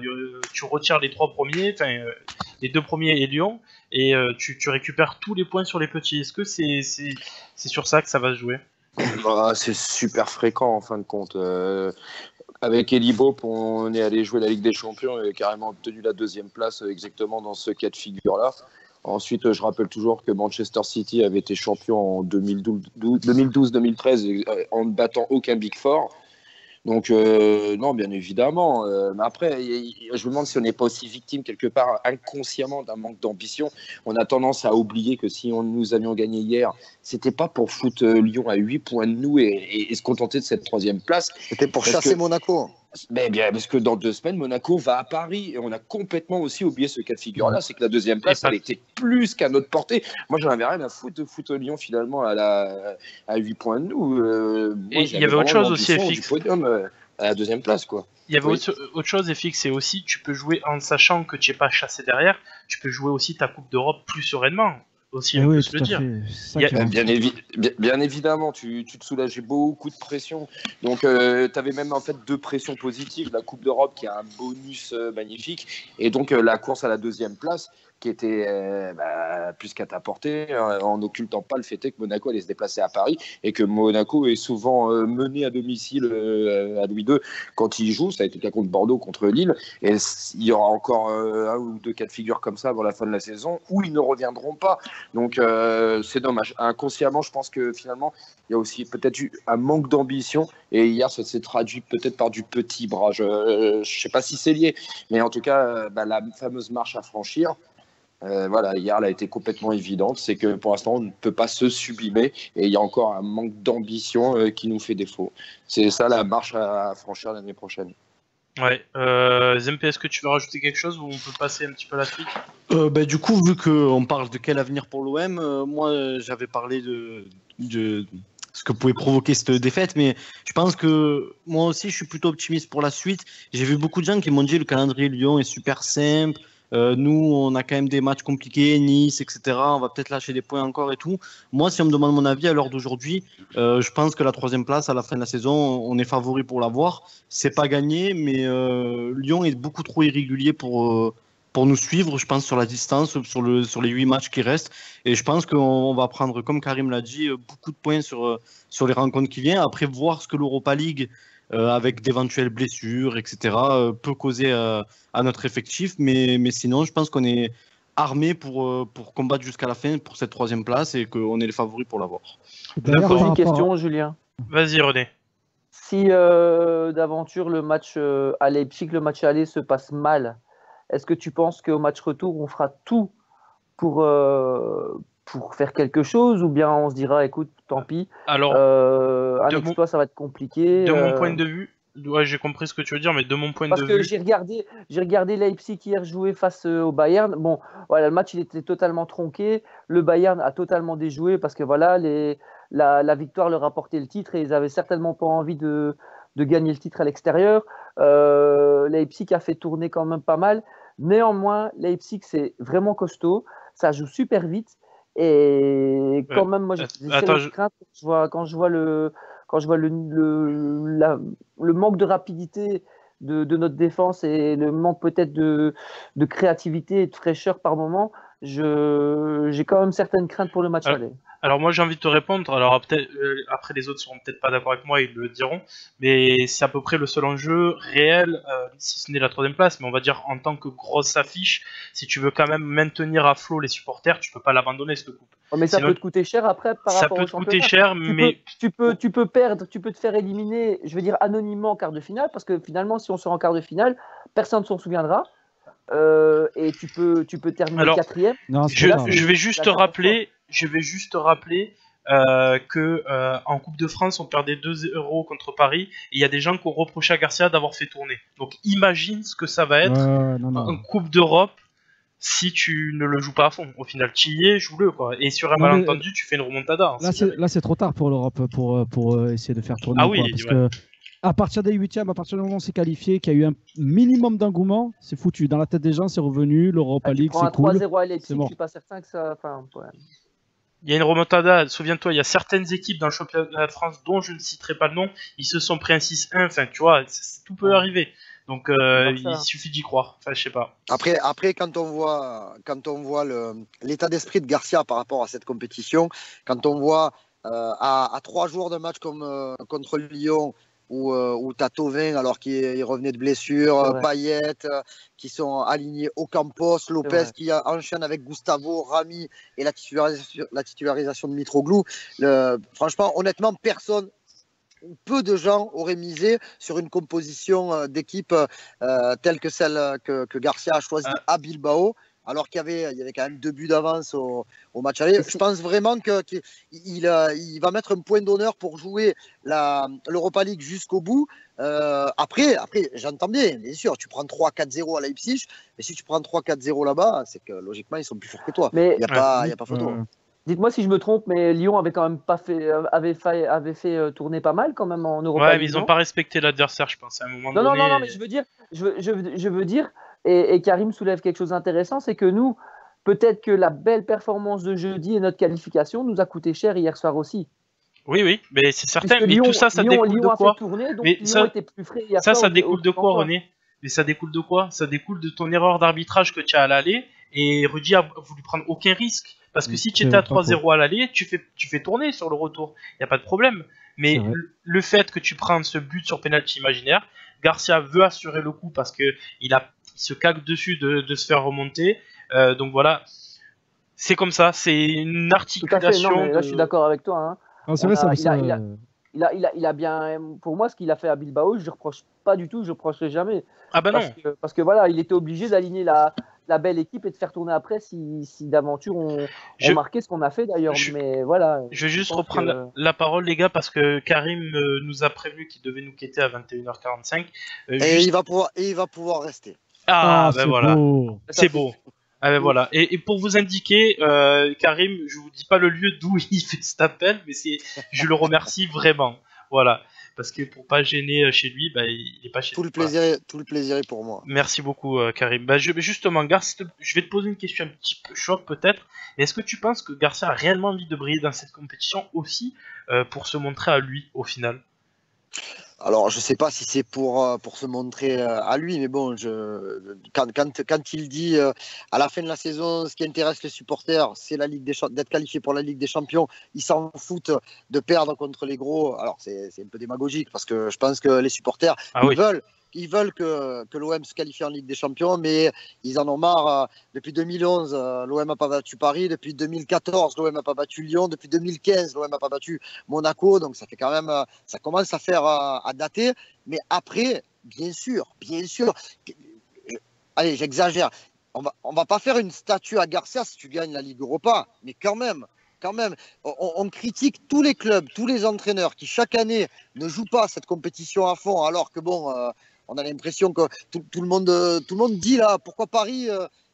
A: Tu retires les 3 premiers, les 2 premiers et Lyon, et tu récupères tous les points sur les petits. Est-ce que c'est sur ça que ça va se jouer?
E: C'est super fréquent en fin de compte. Avec Elibo, on est allé jouer la Ligue des Champions et carrément obtenu la 2e place exactement dans ce cas de figure-là. Ensuite, je rappelle toujours que Manchester City avait été champion en 2012-2013 en ne battant aucun Big Four. Donc, non, bien évidemment. Mais après, je me demande si on n'est pas aussi victime quelque part inconsciemment d'un manque d'ambition. On a tendance à oublier que si nous avions gagné hier, c'était pas pour foutre Lyon à 8 points de nous et se contenter de cette 3e place.
D: C'était pour chasser Monaco.
E: Mais bien, parce que dans 2 semaines, Monaco va à Paris et on a complètement aussi oublié ce cas de figure-là. C'est que la 2e place, elle était plus qu'à notre portée. Moi, j'en avais rien à foutre de foutre Lyon finalement à 8 points de nous.
A: Et il y avait autre chose aussi, FX.
E: Podium à la 2e place, quoi.
A: Il y avait autre chose, FX, c'est aussi, tu peux jouer en sachant que tu n'es pas chassé derrière, tu peux jouer aussi ta Coupe d'Europe plus sereinement. Aussi, on peut se le dire.
E: Bien évidemment, tu te soulageais beaucoup de pression. Donc, tu avais même en fait 2 pressions positives. La Coupe d'Europe qui a un bonus magnifique et donc la course à la 2e place qui était plus qu'à ta portée, en n'occultant pas le fait que Monaco allait se déplacer à Paris et que Monaco est souvent mené à domicile à Louis II quand il joue. Ça a été le cas contre Bordeaux, contre Lille. Et il y aura encore 1 ou 2 cas de figure comme ça avant la fin de la saison où ils ne reviendront pas. Donc c'est dommage. Inconsciemment, je pense que finalement, il y a aussi peut-être eu un manque d'ambition. Et hier, ça s'est traduit peut-être par du petit bras. Je ne sais pas si c'est lié, mais en tout cas, la fameuse marche à franchir, hier, elle a été complètement évidente. C'est que pour l'instant, on ne peut pas se sublimer et il y a encore un manque d'ambition qui nous fait défaut. C'est ça la marche à franchir l'année prochaine.
A: Ouais. Zempe, est-ce que tu veux rajouter quelque chose ou on peut passer un petit peu à la suite?
B: Du coup, vu qu'on parle de quel avenir pour l'OM, moi j'avais parlé de ce que pouvait provoquer cette défaite, mais je pense que moi aussi je suis plutôt optimiste pour la suite. J'ai vu beaucoup de gens qui m'ont dit le calendrier Lyon est super simple. Nous, on a quand même des matchs compliqués, Nice, etc. On va peut-être lâcher des points encore et tout. Moi, si on me demande mon avis à l'heure d'aujourd'hui, je pense que la 3e place à la fin de la saison, on est favori pour l'avoir. C'est pas gagné, mais Lyon est beaucoup trop irrégulier pour nous suivre, je pense, sur la distance, sur les 8 matchs qui restent. Et je pense qu'on va prendre, comme Karim l'a dit, beaucoup de points sur les rencontres qui viennent. Après, voir ce que l'Europa League, avec d'éventuelles blessures, etc., peut causer à notre effectif. Mais sinon, je pense qu'on est armé pour combattre jusqu'à la fin pour cette 3e place et qu'on est les favoris pour l'avoir.
F: Je pose une question, Julien.
A: Vas-y, René.
F: Si d'aventure le match à Leipzig, le match aller se passe mal, est-ce que tu penses qu'au match retour, on fera tout pour faire quelque chose ou bien on se dira, écoute, tant pis,
A: Alors,
F: un exploit, ça va être compliqué.
A: De mon point de vue, ouais, j'ai compris ce que tu veux dire, mais de mon point de vue...
F: Parce que j'ai regardé Leipzig hier jouer face au Bayern. Bon, voilà, le match, il était totalement tronqué. Le Bayern a totalement déjoué parce que voilà, la victoire leur a porté le titre et ils n'avaient certainement pas envie de gagner le titre à l'extérieur. Leipzig a fait tourner quand même pas mal. Néanmoins, Leipzig, c'est vraiment costaud. Ça joue super vite. Et quand même, moi, j'ai une crainte quand je vois le manque de rapidité de notre défense et le manque peut-être de créativité et de fraîcheur par moment. J'ai quand même certaines craintes pour le match aller.
A: Alors moi j'ai envie de te répondre, alors peut-être après les autres seront peut-être pas d'accord avec moi, ils le diront, mais c'est à peu près le seul enjeu réel, si ce n'est la 3e place, mais on va dire en tant que grosse affiche, si tu veux quand même maintenir à flot les supporters, tu peux pas l'abandonner cette coupe.
F: Mais ça peut te coûter cher après par
A: ça
F: rapport
A: peut
F: au
A: te coûter
F: championnat.
A: cher, mais
F: tu peux perdre, tu peux te faire éliminer, je veux dire anonymement en quart de finale, parce que finalement si on sort en quart de finale, personne ne s'en souviendra. Et tu peux terminer 4e.
A: Je vais juste te rappeler que en Coupe de France on perdait 2-0 contre Paris et il y a des gens qui ont reproché à Garcia d'avoir fait tourner. Donc imagine ce que ça va être en Coupe d'Europe si tu ne le joues pas à fond. Au final tu y es, joue-le quoi. Et sur un malentendu tu fais une remontada.
C: Là c'est trop tard pour l'Europe pour essayer de faire tourner.
A: Ah oui,
C: parce que à partir des 8e, à partir du moment où on s'est qualifié, qu'il y a eu un minimum d'engouement, c'est foutu. Dans la tête des gens, c'est revenu. L'Europa League, c'est cool.
F: 3-0 à Leipzig, je suis pas certain que ça.
A: Il y a une remontada, souviens-toi, il y a certaines équipes dans le championnat de France dont je ne citerai pas le nom, ils se sont pris un 6-1, enfin tu vois, tout peut arriver. Donc il suffit d'y croire, enfin je sais pas.
D: Après quand on voit l'état d'esprit de Garcia par rapport à cette compétition, quand on voit à 3 jours de match comme contre Lyon, où tu as Thauvin alors qu'il revenait de blessure, Payet qui sont alignés au Campos, Lopez qui enchaîne avec Gustavo, Rami et la titularisation de Mitroglou. Franchement, honnêtement, peu de gens auraient misé sur une composition d'équipe telle que celle que Garcia a choisie à Bilbao, alors qu'il y avait quand même 2 buts d'avance au match aller. Je pense vraiment qu'il va mettre un point d'honneur pour jouer l'Europa League jusqu'au bout. Après j'entends bien sûr, tu prends 3-4-0 à Leipzig, mais si tu prends 3-4-0 là-bas, c'est que logiquement, ils sont plus forts que toi. Il n'y a pas photo.
F: Dites-moi si je me trompe, mais Lyon avait quand même pas avait fait tourner pas mal quand même en Europa League.
A: Ouais, mais ils n'ont pas respecté l'adversaire, je pense, à un moment donné.
F: Non, mais je veux dire, et Karim soulève quelque chose d'intéressant, c'est que nous, peut-être que la belle performance de jeudi et notre qualification nous a coûté cher hier soir aussi.
A: Oui, mais c'est certain. Mais tout ça, découle de quoi?
F: Mais ça était plus frais hier soir.
A: Ça découle de quoi, René? Mais ça découle de quoi? Ça découle de ton erreur d'arbitrage que tu as à l'aller, et Rudy a voulu prendre aucun risque. Parce que si tu étais à 3-0 à l'aller, tu fais tourner sur le retour. Il n'y a pas de problème. Mais le fait que tu prennes ce but sur penalty imaginaire, Garcia veut assurer le coup parce qu'il se cague dessus de se faire remonter. Donc voilà, c'est comme ça. C'est une articulation.
F: Tout à fait. Non, mais là, je suis d'accord avec toi. Hein.
C: Ah, c'est vrai, ça.
F: Il a bien, pour moi, ce qu'il a fait à Bilbao, je ne reproche pas du tout, je ne reprocherai jamais.
A: Ah bah non.
F: Parce que voilà, il était obligé d'aligner la belle équipe et de faire tourner après si d'aventure on marquait ce qu'on a fait d'ailleurs. Mais voilà.
A: Je vais juste reprendre la parole, les gars, parce que Karim nous a prévenu qu'il devait nous quitter à 21h45.
D: Et il va pouvoir rester.
A: Ah ben voilà. C'est beau. Ah ben
F: beau.
A: Voilà. Et pour vous indiquer, Karim, je vous dis pas le lieu d'où il fait cet appel, mais je le remercie vraiment. Voilà. Parce que pour pas gêner chez lui, il est pas chez lui.
D: Tout le plaisir est pour moi.
A: Merci beaucoup, Karim. Justement, Garcia, je vais te poser une question un petit peu choc peut-être. Mais est-ce que tu penses que Garcia a réellement envie de briller dans cette compétition aussi pour se montrer à lui au final?
D: Alors, je sais pas si c'est pour se montrer à lui, mais bon, quand il dit à la fin de la saison, ce qui intéresse les supporters, c'est d'être qualifié pour la Ligue des Champions, ils s'en foutent de perdre contre les gros. Alors, c'est un peu démagogique parce que je pense que les supporters, ils veulent que l'OM se qualifie en Ligue des Champions, mais ils en ont marre. Depuis 2011, l'OM n'a pas battu Paris. Depuis 2014, l'OM n'a pas battu Lyon. Depuis 2015, l'OM n'a pas battu Monaco. Donc ça fait quand même, ça commence à faire à dater. Mais après, bien sûr. Allez, j'exagère. On va pas faire une statue à Garcia si tu gagnes la Ligue Europa, mais quand même, on critique tous les clubs, tous les entraîneurs qui chaque année ne jouent pas cette compétition à fond, alors que bon, on a l'impression que tout le monde dit là, pourquoi Paris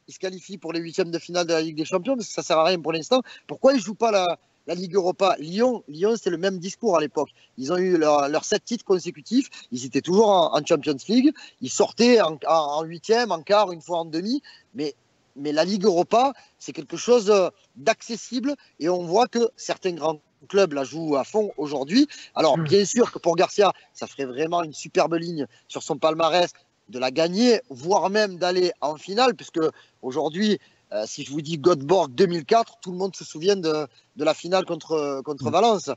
D: il se qualifie pour les 8e de finale de la Ligue des Champions, parce que ça sert à rien pour l'instant. Pourquoi ils jouent pas la Ligue Europa? Lyon, c'est le même discours à l'époque. Ils ont eu leurs 7 titres consécutifs. Ils étaient toujours en Champions League. Ils sortaient en 8e, en quart, une fois en demi. Mais la Ligue Europa, c'est quelque chose d'accessible et on voit que certains grands clubs la jouent à fond aujourd'hui. Alors, bien sûr que pour Garcia, ça ferait vraiment une superbe ligne sur son palmarès de la gagner, voire même d'aller en finale, puisque aujourd'hui, Si je vous dis Göteborg 2004, tout le monde se souvient de la finale contre Valence.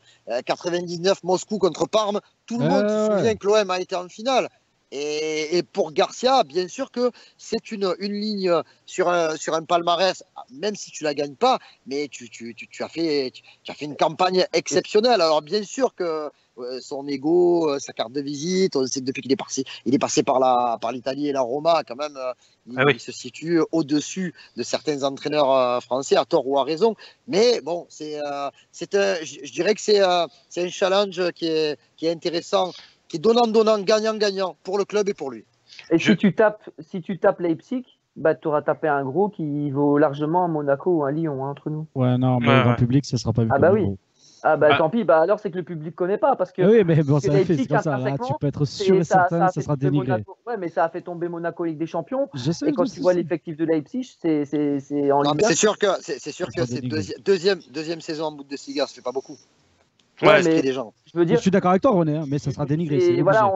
D: 99 Moscou contre Parme, tout le monde se souvient que l'OM a été en finale. Et pour Garcia, bien sûr que c'est une ligne sur un palmarès, même si tu la gagnes pas, mais tu as fait une campagne exceptionnelle. Alors bien sûr que son ego, sa carte de visite, on sait que depuis qu'il est passé par l'Italie et la Roma, quand même, il se situe au-dessus de certains entraîneurs français, à tort ou à raison. Mais bon, je dirais que c'est un challenge qui est intéressant, qui est donnant, gagnant pour le club et pour lui.
F: Et si tu tapes Leipzig, bah, tu auras tapé un gros qui vaut largement un Monaco ou un Lyon, hein, entre nous.
C: Ouais, non, mais dans le public, ce sera pas vu.
F: Ah bah oui. Ah bah tant pis, bah alors c'est que le public connaît pas, parce que
C: oui, mais bon, ça fait, c'est comme ça, là, tu peux être sûr et certain, ça sera dénigré.
F: Ouais, mais ça a fait tomber Monaco Ligue des Champions.
C: Je sais,
F: et quand tu vois l'effectif de Leipzig, c'est en Ligue 1.
D: C'est sûr que c'est deuxième saison en Bundesliga, ça fait pas beaucoup.
F: Ouais, mais
D: des gens.
C: Je suis d'accord avec toi, René, hein, mais ça sera dénigré.
F: Et voilà,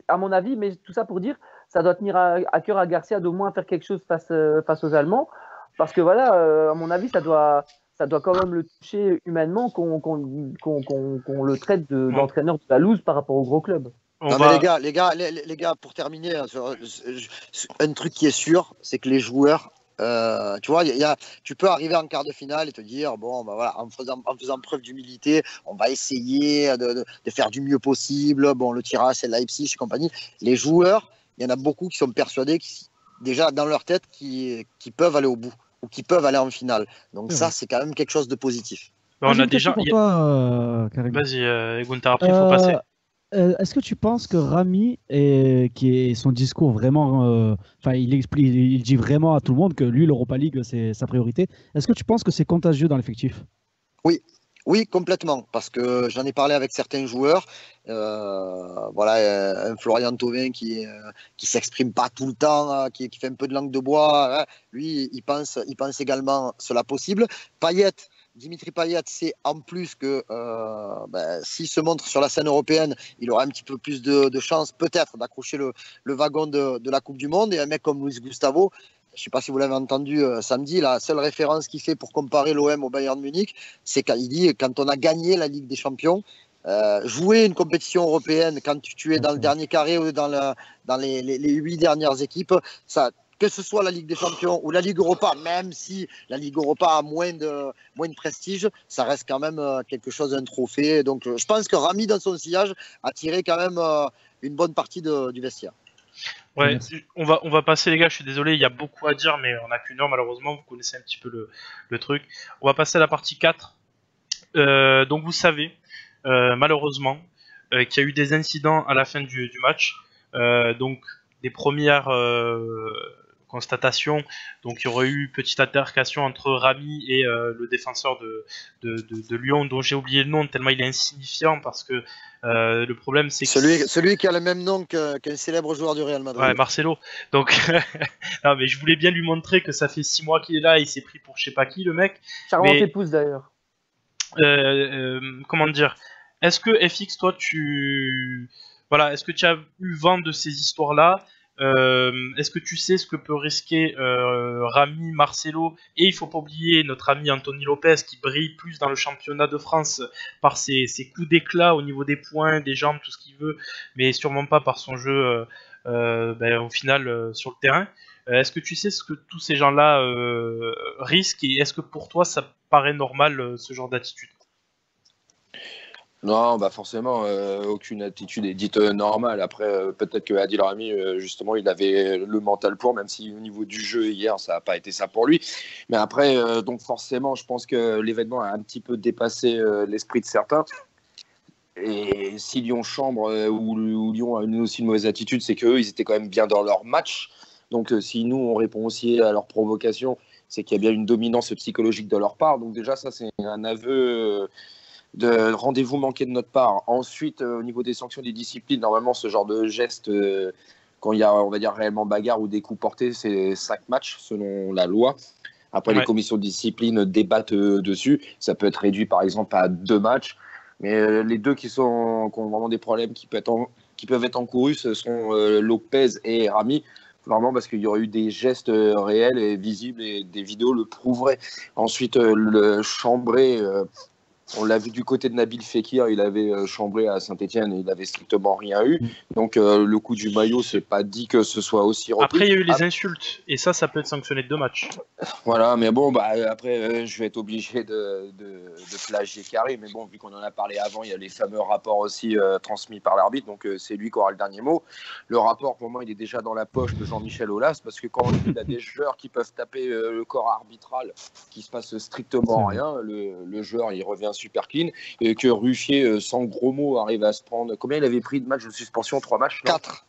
F: à mon avis, mais tout ça pour dire, ça doit tenir à cœur à Garcia d'au moins faire quelque chose face aux Allemands, parce que voilà, à mon avis, ça doit quand même le toucher humainement qu'on le traite d'entraîneur de la loose par rapport au gros club.
D: Mais les gars, pour terminer, un truc qui est sûr, c'est que les joueurs, tu vois, tu peux arriver en quart de finale et te dire, bon, bah voilà, en faisant preuve d'humilité, on va essayer de faire du mieux possible. Bon, le tirage, c'est Leipzig et compagnie. Les joueurs, il y en a beaucoup qui sont persuadés, déjà dans leur tête, qui peuvent aller au bout ou qui peuvent aller en finale. Donc ça, c'est quand même quelque chose de positif.
A: On a déjà.
C: Pour toi, Karim.
A: Vas-y, Gunther, après, il faut passer.
C: Est-ce que tu penses que Rami, qui est son discours vraiment, il dit vraiment à tout le monde que lui, l'Europa League, c'est sa priorité. Est-ce que tu penses que c'est contagieux dans l'effectif ?
D: Oui, complètement, parce que j'en ai parlé avec certains joueurs. Voilà, un Florian Thauvin qui s'exprime pas tout le temps, qui fait un peu de langue de bois. Hein. Lui, il pense également cela possible. Dimitri Payet sait en plus que s'il se montre sur la scène européenne, il aura un petit peu plus de chance peut-être d'accrocher le wagon de la Coupe du Monde. Et un mec comme Luis Gustavo, je ne sais pas si vous l'avez entendu samedi, la seule référence qu'il fait pour comparer l'OM au Bayern Munich, c'est quand il dit, quand on a gagné la Ligue des Champions, jouer une compétition européenne quand tu es dans le dernier carré ou dans les 8 dernières équipes, ça, que ce soit la Ligue des Champions ou la Ligue Europa, même si la Ligue Europa a moins de prestige, ça reste quand même quelque chose, un trophée. Donc je pense que Rami, dans son sillage, a tiré quand même une bonne partie du vestiaire.
A: Ouais, on va passer, les gars, je suis désolé, il y a beaucoup à dire, mais on n'a qu'une heure malheureusement, vous connaissez un petit peu le truc. On va passer à la partie 4. Donc vous savez, malheureusement, qu'il y a eu des incidents à la fin du match. Donc des premières constatations, donc il y aurait eu petite altercation entre Rami et le défenseur de Lyon, dont j'ai oublié le nom tellement il est insignifiant, parce que le problème c'est que
D: celui qui a le même nom qu'un célèbre joueur du Real Madrid.
A: Ouais, Marcelo. Donc non, mais je voulais bien lui montrer que ça fait 6 mois qu'il est là, il s'est pris pour je sais pas qui, le mec.
F: Charmante épouse d'ailleurs.
A: Comment dire, est-ce que FX, toi, est-ce que tu as eu vent de ces histoires-là? Est-ce que tu sais ce que peut risquer Rami, Marcelo, et il faut pas oublier notre ami Anthony Lopez qui brille plus dans le championnat de France par ses coups d'éclat au niveau des points, des jambes, tout ce qu'il veut, mais sûrement pas par son jeu au final sur le terrain. Est-ce que tu sais ce que tous ces gens-là risquent, et est-ce que pour toi ça paraît normal ce genre d'attitude?
E: Non, bah forcément, aucune attitude est dite normale. Après, peut-être que Adil Rami, justement, il avait le mental pour, même si au niveau du jeu hier, ça n'a pas été ça pour lui. Mais après, donc forcément, je pense que l'événement a un petit peu dépassé l'esprit de certains. Et si Lyon-Chambre ou Lyon a aussi une mauvaise attitude, c'est qu'eux, ils étaient quand même bien dans leur match. Donc si nous, on répond aussi à leur provocation, c'est qu'il y a bien une dominance psychologique de leur part. Donc déjà, ça, c'est un aveu de rendez-vous manqué de notre part. Ensuite, au niveau des sanctions, des disciplines, normalement, ce genre de geste, quand il y a, on va dire, réellement bagarre ou des coups portés, c'est 5 matchs selon la loi. Après, les commissions de discipline débattent dessus. Ça peut être réduit, par exemple, à 2 matchs. Mais les deux qui ont vraiment des problèmes qui peuvent être encourus, ce sont Lopez et Rami. Vraiment, parce qu'il y aurait eu des gestes réels et visibles et des vidéos le prouveraient. Ensuite, le chambré, on l'a vu du côté de Nabil Fekir, il avait chambré à Saint-Etienne et il n'avait strictement rien eu. Donc, le coup du maillot, c'est pas dit que ce soit aussi repris.
A: Après, il y a eu les insultes, et ça peut être sanctionné de 2 matchs.
E: Voilà, mais bon, après, je vais être obligé de plagier Carré. Mais bon, vu qu'on en a parlé avant, il y a les fameux rapports aussi transmis par l'arbitre. Donc, c'est lui qui aura le dernier mot. Le rapport, pour moi, il est déjà dans la poche de Jean-Michel Aulas. Parce que quand il a des joueurs qui peuvent taper le corps arbitral, qui se passe strictement rien, le joueur, il revient super clean. Et que Ruffier, sans gros mots, arrive à se prendre. Combien il avait pris de matchs de suspension? 3 matchs? 4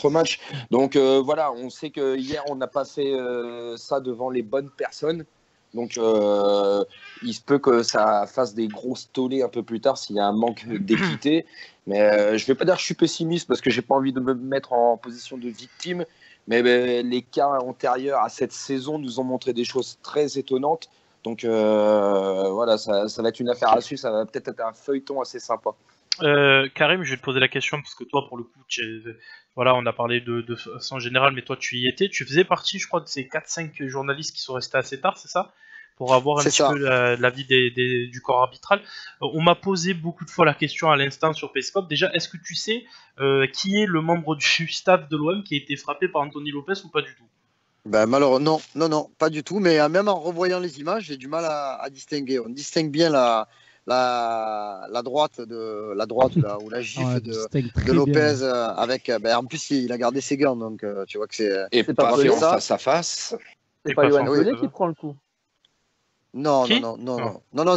E: matchs. Donc voilà, on sait que hier on n'a pas fait ça devant les bonnes personnes. Donc il se peut que ça fasse des grosses tollées un peu plus tard s'il y a un manque d'équité. Mais je vais pas dire que je suis pessimiste parce que j'ai pas envie de me mettre en position de victime. Mais les cas antérieurs à cette saison nous ont montré des choses très étonnantes. Donc voilà, ça va être une affaire à suivre. Ça va peut-être être un feuilleton assez sympa.
A: Karim, je vais te poser la question parce que toi, pour le coup, voilà, on a parlé de façon générale, mais toi, tu y étais. Tu faisais partie, je crois, de ces 4-5 journalistes qui sont restés assez tard, c'est ça? Pour avoir un petit peu l'avis du corps arbitral. On m'a posé beaucoup de fois la question à l'instant sur Periscope. Déjà, est-ce que tu sais qui est le membre du staff de l'OM qui a été frappé par Anthony Lopez ou pas du tout?
D: Malheureusement, non, pas du tout. Mais même en revoyant les images, j'ai du mal à distinguer. On distingue bien la droite là, ou la gifle de Lopez avec. En plus, il a gardé ses gants, donc tu vois que c'est.
E: Et pas fait en face à face.
F: C'est pas Yoann Tonnet qui prend le coup.
D: Non,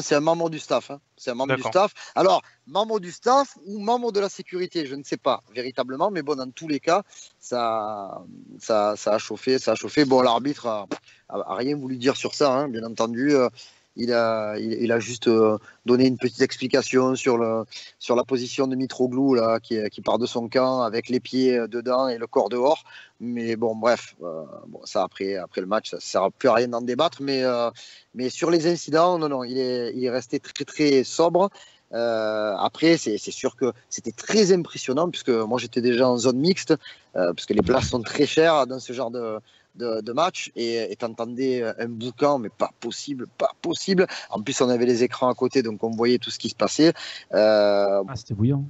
D: c'est un membre du staff. Hein. C'est un membre du staff. Alors, membre du staff ou membre de la sécurité, je ne sais pas véritablement, mais bon, dans tous les cas, ça a chauffé. Bon, l'arbitre a rien voulu dire sur ça, hein, bien entendu. Il a juste donné une petite explication sur la position de Mitroglou là, qui part de son camp avec les pieds dedans et le corps dehors. Mais bon, bref, ça après le match, ça ne sert plus à rien d'en débattre. Mais sur les incidents, non, il est resté très très sobre. Après, c'est sûr que c'était très impressionnant puisque moi j'étais déjà en zone mixte, puisque les places sont très chères dans ce genre de match et t'entendais un boucan, mais pas possible. En plus, on avait les écrans à côté, donc on voyait tout ce qui se passait.
C: C'était bouillant.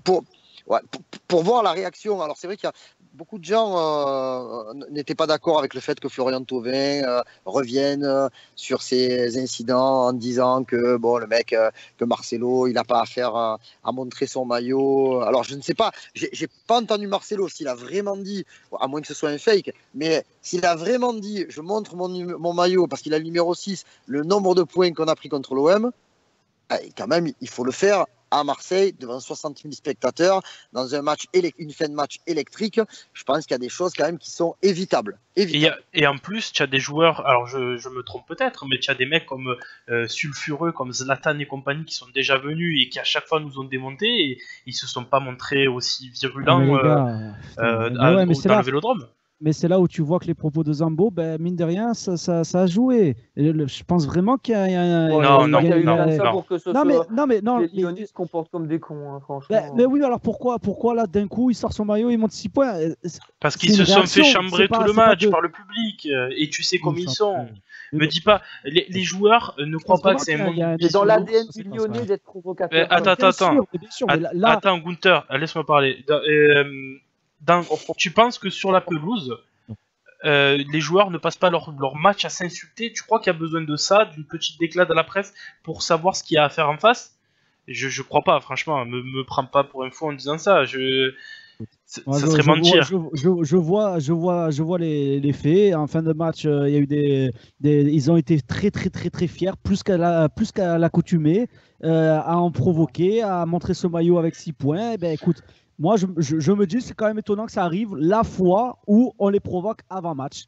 D: Pour voir la réaction, alors c'est vrai qu'il y a beaucoup de gens n'étaient pas d'accord avec le fait que Florian Thauvin revienne sur ces incidents en disant que bon, le mec, que Marcelo, il n'a pas affaire à montrer son maillot. Alors je ne sais pas, j'ai pas entendu Marcelo s'il a vraiment dit, à moins que ce soit un fake, mais s'il a vraiment dit je montre mon maillot parce qu'il a le numéro 6, le nombre de points qu'on a pris contre l'OM, quand même il faut le faire à Marseille, devant 60 000 spectateurs, dans un match une fin de match électrique. Je pense qu'il y a des choses quand même qui sont évitables.
A: Et en plus, tu as des joueurs, alors je me trompe peut-être, mais tu as des mecs comme sulfureux, comme Zlatan et compagnie qui sont déjà venus et qui à chaque fois nous ont démonté et ils se sont pas montrés aussi virulents dans le Vélodrome.
C: Mais c'est là où tu vois que les propos de Zambo, mine de rien, ça a joué. Je pense vraiment qu'il y a
F: les Lyonnais se comportent comme des cons, hein, franchement.
C: Mais oui, alors pourquoi là, d'un coup, il sort son maillot, il monte 6 points?
A: Parce qu'ils se sont fait chambrer tout le match par le public, et tu sais comme ils sont. Me dis pas, les joueurs ne croient pas que c'est un monde.
F: C'est dans l'ADN du Lyonnais d'être provocateur.
A: Attends, Gunther, laisse-moi parler. Tu penses que sur la pelouse, les joueurs ne passent pas leur match à s'insulter? Tu crois qu'il y a besoin de ça, d'une petite déclate à la presse pour savoir ce qu'il y a à faire en face? Je crois pas, franchement. Me prends pas pour un fou en disant ça. Ça serait mentir.
C: Je vois les faits. En fin de match, il y a eu ils ont été très très très très fiers, plus qu'à l'accoutumée, à en provoquer, à montrer ce maillot avec 6 points. Écoute. Moi, je me dis, c'est quand même étonnant que ça arrive la fois où on les provoque avant match.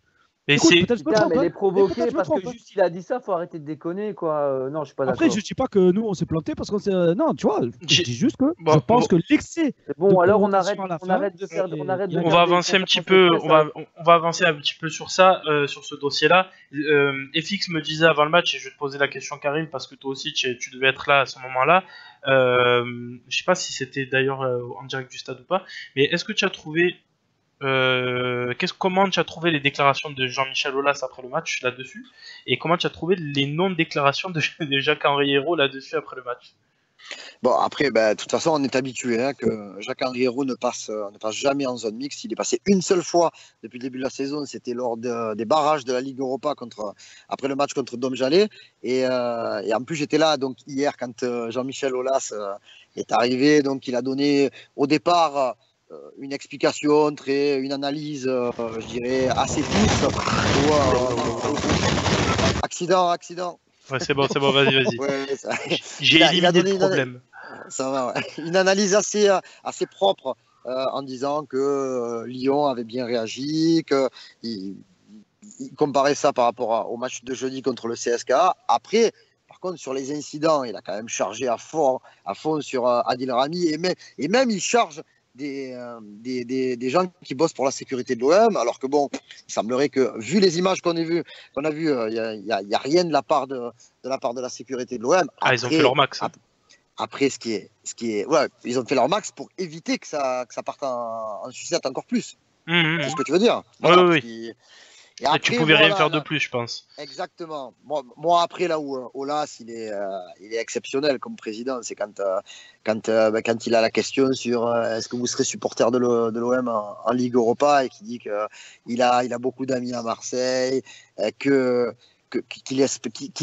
F: Mais les provoquer parce que juste il a dit ça, faut arrêter de déconner, quoi. Non, je suis pas d'accord.
C: Après, je dis pas que nous on s'est planté parce qu'on s'est. Non, tu vois, je dis juste que je pense que l'excès.
F: Bon, alors on arrête de faire.
A: On va avancer un petit peu. On va avancer un petit peu sur ça, sur ce dossier-là. FX me disait avant le match, et je vais te poser la question, Karim, parce que toi aussi tu devais être là à ce moment-là. Je sais pas si c'était d'ailleurs en direct du stade ou pas, mais est-ce que tu as trouvé comment tu as trouvé les déclarations de Jean-Michel Aulas après le match là-dessus, et comment tu as trouvé les non-déclarations de Jacques-Henri Hérault là-dessus après le match?
D: Bon, après, de toute façon, on est habitué que Jacques-Henri Hérault ne passe jamais en zone mixte. Il est passé une seule fois depuis le début de la saison, c'était lors des barrages de la Ligue Europa après le match contre Domjalé. Et en plus, j'étais là donc hier quand Jean-Michel Aulas est arrivé. Donc, il a donné au départ une explication, une analyse, je dirais, assez douce. Accident.
A: Ouais, c'est bon, vas-y.
D: Ouais,
A: j'ai éliminé le problème.
D: Ça va, ouais. Une analyse assez propre en disant que Lyon avait bien réagi, qu'il comparait ça par rapport au match de jeudi contre le CSKA. Après, par contre, sur les incidents, il a quand même chargé à fond sur Adil Rami et même il charge des gens qui bossent pour la sécurité de l'OM, alors que bon, il semblerait que, vu les images qu'on a vues, il n'y a rien de la part de la sécurité de l'OM.
A: Ils ont fait leur max.
D: Après, ils ont fait leur max pour éviter que ça parte en sucette encore plus. C'est ce que tu veux dire.
A: Voilà, oui. Et après, tu pouvais rien faire de plus, je pense.
D: Exactement. Moi, après, là où Aulas, il est exceptionnel comme président, c'est quand il a la question sur est-ce que vous serez supporter de l'OM en Ligue Europa, et qui dit qu'il a beaucoup d'amis à Marseille, qu'il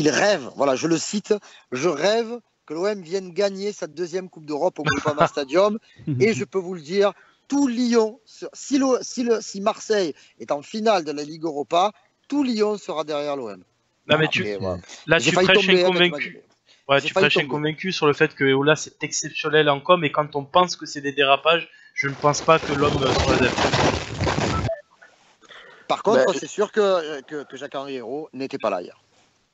D: rêve, voilà, je le cite, je rêve que l'OM vienne gagner sa deuxième Coupe d'Europe au Groupama Stadium, et je peux vous le dire, tout Lyon, si Marseille est en finale de la Ligue Europa, tout Lyon sera derrière l'OM.
A: Non, mais tu prêches inconvaincu. Ouais, tu prêches inconvaincu sur le fait que Ola c'est exceptionnel en com, et quand on pense que c'est des dérapages, je ne pense pas que l'homme soit adepte.
D: Par contre, c'est sûr que Jacques-Henri Hérault n'était pas là hier.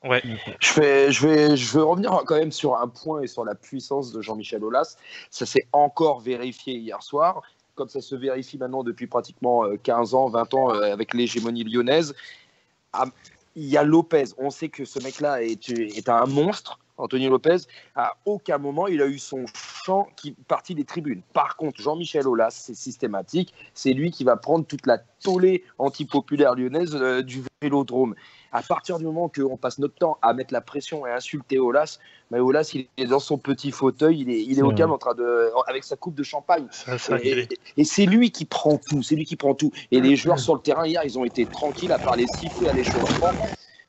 A: Ouais.
E: Je vais revenir quand même sur un point et sur la puissance de Jean-Michel Aulas. Ça s'est encore vérifié hier soir, comme ça se vérifie maintenant depuis pratiquement 15 ans, 20 ans avec l'hégémonie lyonnaise. Il y a Lopez. On sait que ce mec-là est un monstre. Anthony Lopez, à aucun moment il a eu son champ qui partit des tribunes. Par contre, Jean-Michel Aulas, c'est systématique. C'est lui qui va prendre toute la tollée antipopulaire lyonnaise du Vélodrome. À partir du moment qu'on passe notre temps à mettre la pression et à insulter Aulas, Aulas, il est dans son petit fauteuil, il est au calme avec sa coupe de champagne. Et c'est lui qui prend tout. Et les joueurs sur le terrain hier, ils ont été tranquilles à part les sifflets à l'échauffement.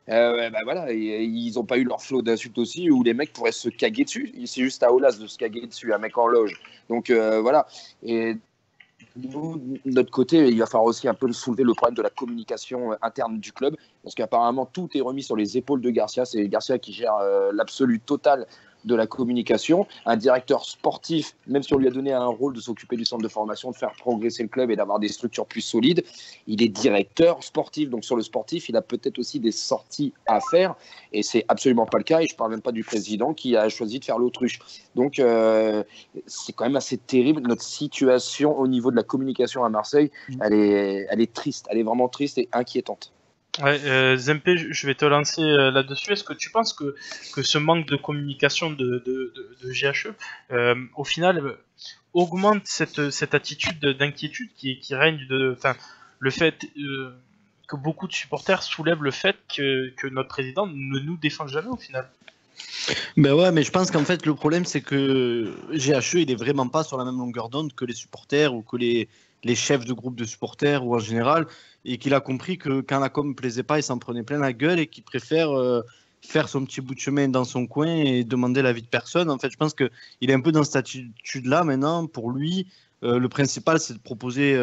E: Voilà, ils n'ont pas eu leur flot d'insultes aussi, où les mecs pourraient se caguer dessus. C'est juste à Aulas de se caguer dessus, un mec en loge. Donc voilà. Et nous, de notre côté, il va falloir aussi un peu soulever le problème de la communication interne du club, parce qu'apparemment tout est remis sur les épaules de Garcia. C'est Garcia qui gère l'absolu total de la communication. Un directeur sportif, même si on lui a donné un rôle de s'occuper du centre de formation, de faire progresser le club et d'avoir des structures plus solides, il est directeur sportif. Donc sur le sportif, il a peut-être aussi des sorties à faire, et c'est absolument pas le cas. Et je parle même pas du président qui a choisi de faire l'autruche. Donc c'est quand même assez terrible notre situation au niveau de la communication à Marseille. Elle est triste, elle est vraiment triste et inquiétante.
A: Ouais, Zempe, je vais te lancer là-dessus. Est-ce que tu penses que ce manque de communication de GHE, au final, augmente cette attitude d'inquiétude qui règne, le fait que beaucoup de supporters soulèvent le fait que notre président ne nous défend jamais au final?
B: Ben ouais, mais je pense qu'en fait le problème c'est que GHE il est vraiment pas sur la même longueur d'onde que les supporters ou que les chefs de groupe de supporters ou en général, et qu'il a compris que quand la com ne plaisait pas, il s'en prenait plein la gueule et qu'il préfère faire son petit bout de chemin dans son coin et demander l'avis de personne. En fait, je pense qu'il est un peu dans cette attitude-là maintenant. Pour lui, le principal, c'est de proposer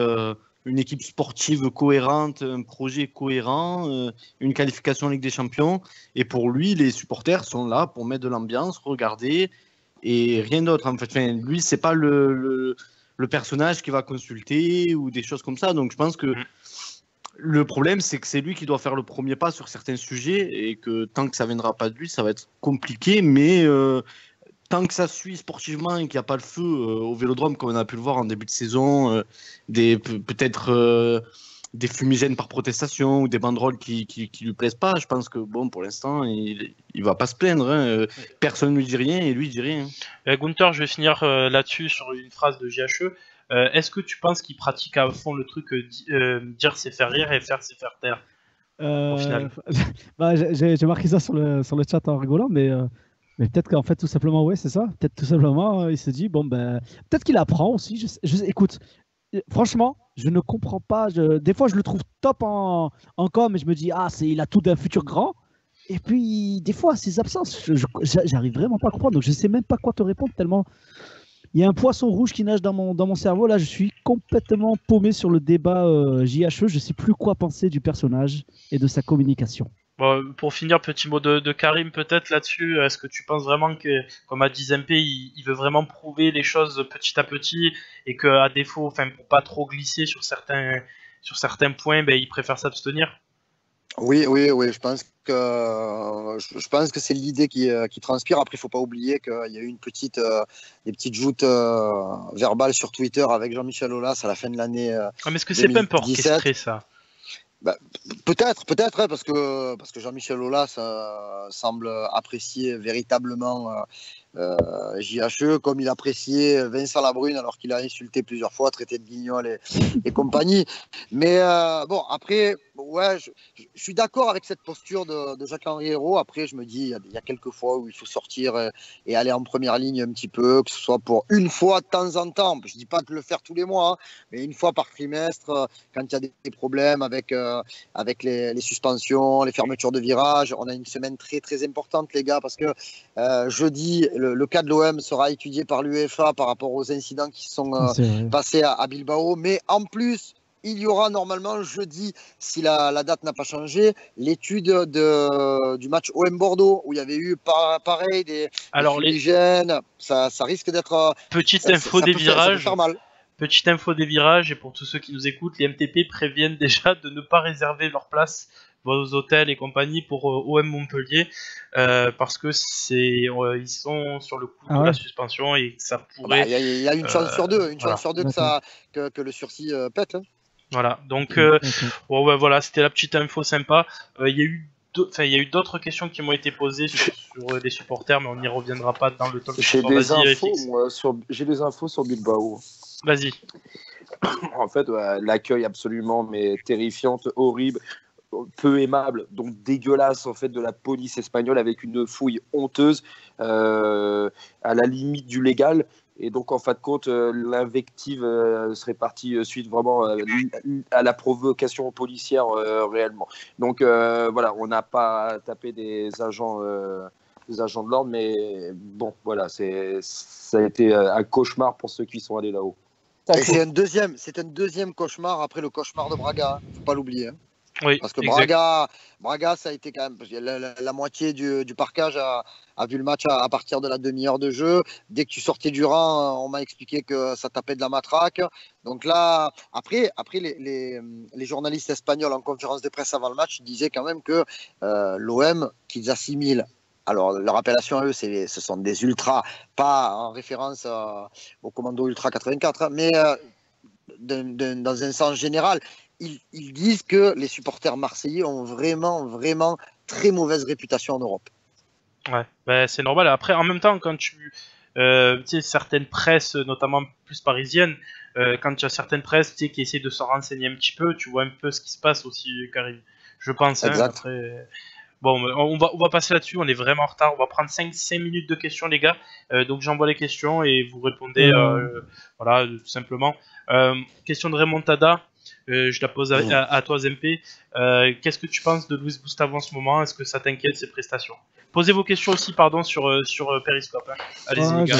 B: une équipe sportive cohérente, un projet cohérent, une qualification en Ligue des Champions. Et pour lui, les supporters sont là pour mettre de l'ambiance, regarder, et rien d'autre. En fait, enfin, lui, c'est pas le personnage qui va consulter ou des choses comme ça. Donc je pense que le problème, c'est que c'est lui qui doit faire le premier pas sur certains sujets, et que tant que ça ne viendra pas de lui, ça va être compliqué. Mais tant que ça suit sportivement et qu'il n'y a pas le feu au Vélodrome, comme on a pu le voir en début de saison, peut-être des fumigènes par protestation ou des banderoles qui lui plaisent pas, je pense que bon, pour l'instant, il va pas se plaindre. Hein. Personne ne lui dit rien et lui il dit rien.
A: Gunther, je vais finir là-dessus sur une phrase de GHE. Est-ce que tu penses qu'il pratique à fond le truc dire c'est faire rire et faire c'est faire taire au final?
C: Bah, j'ai marqué ça sur le chat en rigolant, mais peut-être qu'en fait, tout simplement, ouais, c'est ça. Peut-être tout simplement, il se dit, bon, ben, peut-être qu'il apprend aussi. Écoute, franchement, je ne comprends pas. Des fois, je le trouve top en com, et je me dis, ah, il a tout d'un futur grand. Et puis, des fois, ses absences, j'arrive vraiment pas à comprendre. Donc, je sais même pas quoi te répondre tellement. Il y a un poisson rouge qui nage dans mon cerveau. Là, je suis complètement paumé sur le débat JHE. Je sais plus quoi penser du personnage et de sa communication.
A: Bon, pour finir, petit mot de Karim peut-être là-dessus. Est-ce que tu penses vraiment que, comme a dit Zempe, il veut vraiment prouver les choses petit à petit et qu'à défaut, enfin, pour pas trop glisser sur certains points, ben, il préfère s'abstenir?
D: Oui, je pense que c'est l'idée qui transpire. Après, il faut pas oublier qu'il y a eu des petites joutes verbales sur Twitter avec Jean-Michel Aulas à la fin de l'année.
A: Mais est-ce que c'est pas un peu orchestré, ça?
D: Bah, peut-être, hein, parce que Jean-Michel Aulas semble apprécier véritablement JHE comme il appréciait Vincent Labrune alors qu'il a insulté plusieurs fois, traité de guignol et compagnie. Mais bon, après, ouais, je suis d'accord avec cette posture de Jacques-Henri Hérault. Après, je me dis, il y a quelques fois où il faut sortir et aller en première ligne un petit peu, que ce soit pour une fois de temps en temps. Je dis pas de le faire tous les mois, hein, mais une fois par trimestre, quand il y a des problèmes avec les suspensions, les fermetures de virages. On a une semaine très très importante, les gars, parce que jeudi, le cas de l'OM sera étudié par l'UEFA par rapport aux incidents qui sont passés à Bilbao. Mais en plus, il y aura normalement jeudi, si la date n'a pas changé, l'étude du match OM Bordeaux, où il y avait eu pareil des fumigènes. Ça risque d'être...
A: Petite info des virages. Petite info des virages, et pour tous ceux qui nous écoutent, les MTP préviennent déjà de ne pas réserver leur place, vos hôtels et compagnie pour OM Montpellier, parce que ils sont sur le coup de la suspension et ça pourrait...
D: Il y a une chance sur deux, chance sur deux que le sursis pète. Hein.
A: Voilà, donc voilà, c'était la petite info sympa. Il y a eu d'autres questions qui m'ont été posées sur les supporters, mais on n'y reviendra pas dans le temps.
E: J'ai des infos sur Bilbao.
A: Vas-y.
E: En fait, l'accueil absolument terrifiante, horrible, peu aimable, donc dégueulasse en fait de la police espagnole avec une fouille honteuse à la limite du légal. Et donc, en fin de compte, l'invective serait partie suite vraiment à la provocation policière réellement. Donc, voilà, on n'a pas tapé des agents de l'ordre, mais bon, voilà, ça a été un cauchemar pour ceux qui sont allés là-haut.
D: Et c'est un deuxième cauchemar après le cauchemar de Braga, il ne faut pas l'oublier. Hein.
A: Oui,
D: parce que Braga, ça a été quand même la moitié du parquage a vu le match à partir de la demi-heure de jeu. Dès que tu sortais du rang, on m'a expliqué que ça tapait de la matraque. Donc là, après les journalistes espagnols en conférence de presse avant le match disaient quand même que l'OM qu'ils assimilent. Alors, leur appellation à eux, ce sont des ultras, pas en référence au commando Ultra 84, mais dans un sens général. Ils disent que les supporters marseillais ont vraiment, vraiment très mauvaise réputation en Europe.
A: Ouais, c'est normal. Après, en même temps, quand tu sais, certaines presses, notamment plus parisiennes, quand tu as certaines presses qui essaient de se renseigner un petit peu, tu vois un peu ce qui se passe aussi, Karim. Je pense.
D: Exact.
A: Après... Bon, on va passer là-dessus, on est vraiment en retard. On va prendre 5 minutes de questions, les gars. Donc j'envoie les questions et vous répondez, voilà, tout simplement. Question de Remontada. Je la pose à toi, Zempe. Qu'est-ce que tu penses de Luis Gustavo en ce moment? Est-ce que ça t'inquiète, ses prestations? Posez vos questions aussi, sur Periscope. Hein. Allez-y, les gars.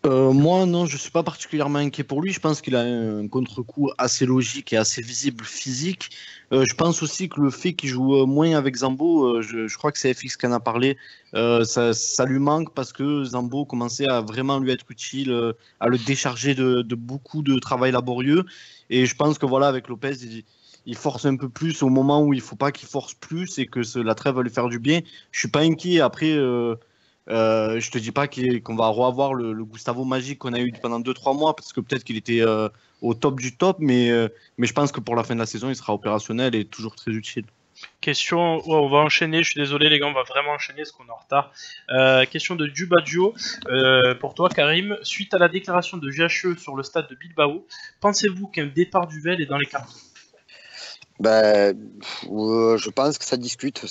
B: Moi, non, je ne suis pas particulièrement inquiet pour lui. Je pense qu'il a un contre-coup assez logique et assez visible physique. Je pense aussi que le fait qu'il joue moins avec Zambo, je crois que c'est FX qui en a parlé, ça lui manque parce que Zambo commençait à vraiment lui être utile, à le décharger de beaucoup de travail laborieux. Et je pense que voilà, avec Lopez, il force un peu plus au moment où il ne faut pas qu'il force plus et que la trêve va lui faire du bien. Je ne suis pas inquiet. Après, je te dis pas qu'on va revoir le Gustavo magique qu'on a eu pendant 2-3 mois parce que peut-être qu'il était au top du top, mais je pense que pour la fin de la saison, il sera opérationnel et toujours très utile.
A: Question, on va enchaîner, je suis désolé les gars, on va vraiment enchaîner parce qu'on est en retard. Question de Dubadio, pour toi Karim, suite à la déclaration de GHE sur le stade de Bilbao, pensez-vous qu'un départ d'Uvel est dans les cartons?
D: Je pense que ça discute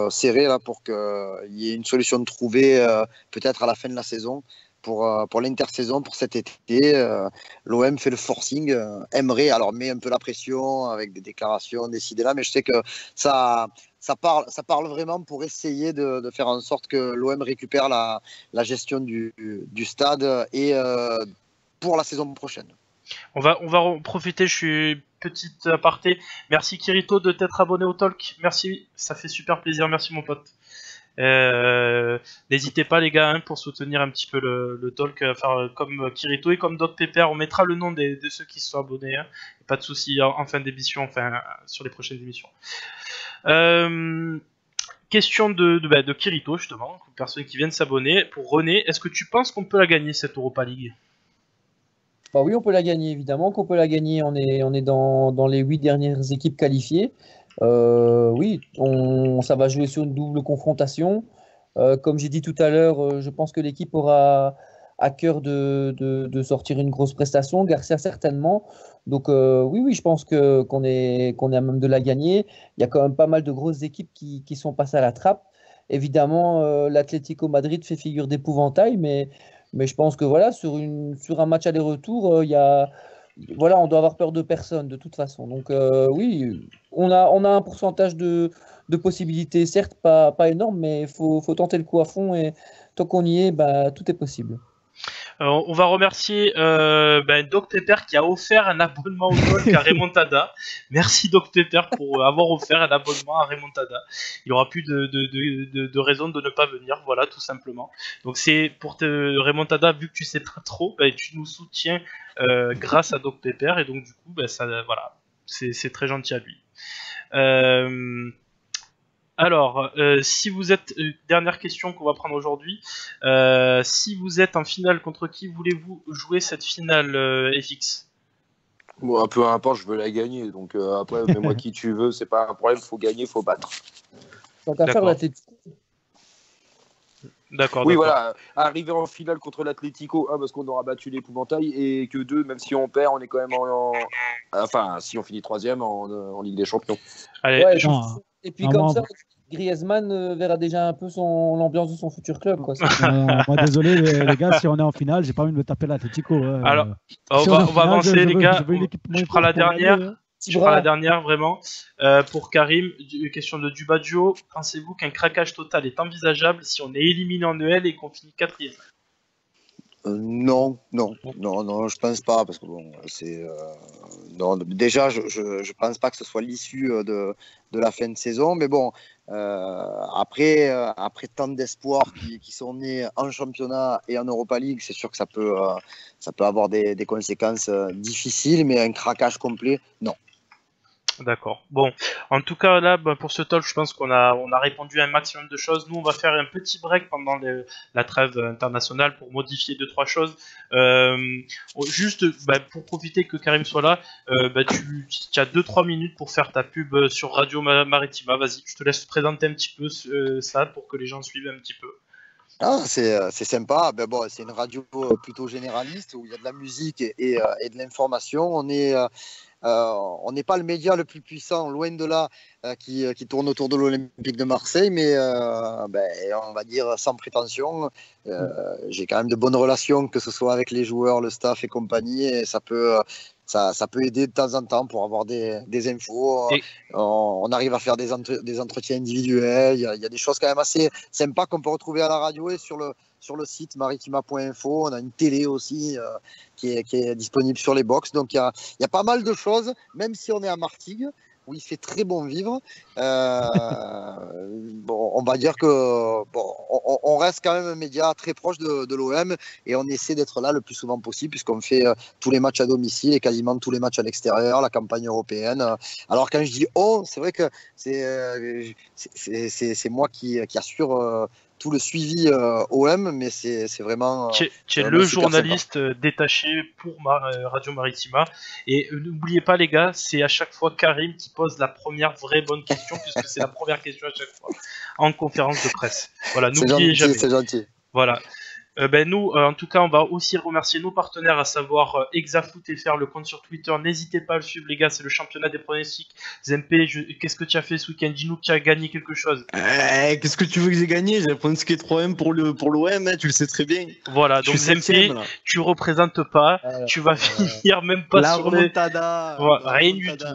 D: serré là pour qu'il y ait une solution trouvée peut-être à la fin de la saison. Pour l'intersaison, pour cet été, l'OM fait le forcing. Aimerait, alors met un peu la pression avec des déclarations décidées là, mais je sais que ça parle vraiment pour essayer de faire en sorte que l'OM récupère la gestion du stade et pour la saison prochaine.
A: On va profiter, je suis petite aparté. Merci Kirito de t'être abonné au talk. Merci, ça fait super plaisir. Merci mon pote. N'hésitez pas les gars pour soutenir un petit peu le talk, faire comme Kirito et comme Doc Pepper. On mettra le nom de ceux qui se sont abonnés. Pas de soucis en fin d'émission, sur les prochaines émissions. Question de Kirito justement, personne qui vient de s'abonner. Pour René, est-ce que tu penses qu'on peut la gagner cette Europa League?
F: Bah oui, on peut la gagner, évidemment qu'on peut la gagner. On est dans les 8 dernières équipes qualifiées. Oui, ça va jouer sur une double confrontation. Comme j'ai dit tout à l'heure, je pense que l'équipe aura à cœur de sortir une grosse prestation. Garcia certainement. Donc oui, je pense qu'on est à même de la gagner. Il y a quand même pas mal de grosses équipes qui sont passées à la trappe. Évidemment, l'Atlético Madrid fait figure d'épouvantail, mais je pense que voilà, sur un match aller-retour, on doit avoir peur de personne de toute façon. Donc oui, on a un pourcentage de possibilités, certes pas énorme, mais il faut tenter le coup à fond et tant qu'on y est, tout est possible.
A: On va remercier Doc Pepper qui a offert un abonnement au talk à Remontada. Merci Doc Pepper pour avoir offert un abonnement à Remontada. Il n'y aura plus de raison de ne pas venir, voilà, tout simplement. Donc c'est pour Remontada, vu que tu sais pas trop, tu nous soutiens grâce à Doc Pepper et donc du coup, voilà, c'est très gentil à lui. Alors, si vous êtes... dernière question qu'on va prendre aujourd'hui. Si vous êtes en finale, contre qui voulez-vous jouer cette finale, FX?
E: Bon, peu importe, je veux la gagner. Donc après, mets-moi qui tu veux, c'est pas un problème. Faut gagner, faut battre.
F: Tant qu'à faire l'Atlético.
A: D'accord.
E: Oui, voilà. Arriver en finale contre l'Atlético, parce qu'on aura battu l'épouvantail, et que 2, même si on perd, on est quand même enfin, si on finit 3e en Ligue des Champions.
A: Allez,
F: ouais, et puis comme ça, Griezmann verra déjà un peu l'ambiance de son futur club. Quoi.
C: Moi, désolé les gars, si on est en finale, j'ai pas envie de me taper l'Atlético.
A: Alors, on va avancer les gars. Je prends la dernière. Je prends la dernière vraiment. Pour Karim, question de Dubadio. Pensez-vous qu'un craquage total est envisageable si on est éliminé en EL et qu'on finit 4e?
D: Non, je pense pas parce que bon, non. Déjà, je pense pas que ce soit l'issue de la fin de saison, mais bon, après tant d'espoirs qui sont nés en championnat et en Europa League, c'est sûr que ça peut avoir des conséquences difficiles, mais un craquage complet, non.
A: D'accord. Bon, en tout cas là, pour ce talk, je pense qu'on a répondu à un maximum de choses. Nous, on va faire un petit break pendant la trêve internationale pour modifier 2-3 choses. Juste pour profiter que Karim soit là, tu as 2-3 minutes pour faire ta pub sur Radio Maritima. Vas-y, je te laisse présenter un petit peu ça pour que les gens suivent un petit peu.
D: C'est sympa. C'est une radio plutôt généraliste où il y a de la musique et de l'information. On n'est pas le média le plus puissant, loin de là, qui tourne autour de l'Olympique de Marseille, mais on va dire sans prétention. J'ai quand même de bonnes relations, que ce soit avec les joueurs, le staff et compagnie, et ça peut aider de temps en temps pour avoir des infos. On arrive à faire des entretiens individuels. Il y a des choses quand même assez sympas qu'on peut retrouver à la radio et sur le site maritima.info. On a une télé aussi qui est disponible sur les box. Donc il y a pas mal de choses, même si on est à Martigues, où il fait très bon vivre. On va dire que on reste quand même un média très proche de l'OM et on essaie d'être là le plus souvent possible puisqu'on fait tous les matchs à domicile et quasiment tous les matchs à l'extérieur, la campagne européenne. Alors quand je dis c'est vrai que c'est moi qui assure tout le suivi OM, mais c'est vraiment.
A: Tu es le journaliste détaché pour Radio Maritima. Et n'oubliez pas, les gars, c'est à chaque fois Karim qui pose la première vraie bonne question, puisque c'est la première question à chaque fois en conférence de presse. Voilà, n'oubliez jamais.
D: C'est gentil.
A: Voilà. Nous, en tout cas, on va aussi remercier nos partenaires, à savoir Exafoot et faire le compte sur Twitter. N'hésitez pas à le suivre, les gars, c'est le championnat des pronostics. Zempe, qu'est-ce que tu as fait ce week-end? Dis-nous que tu as gagné quelque chose.
B: Qu'est-ce que tu veux que j'ai gagné? J'ai pronostiqué 3M pour l'OM, hein, tu le sais très bien.
A: Voilà, donc Zempe, tu représentes pas, tu vas finir même pas
B: la
A: sur
B: remontada.
A: Voilà, rien du tout.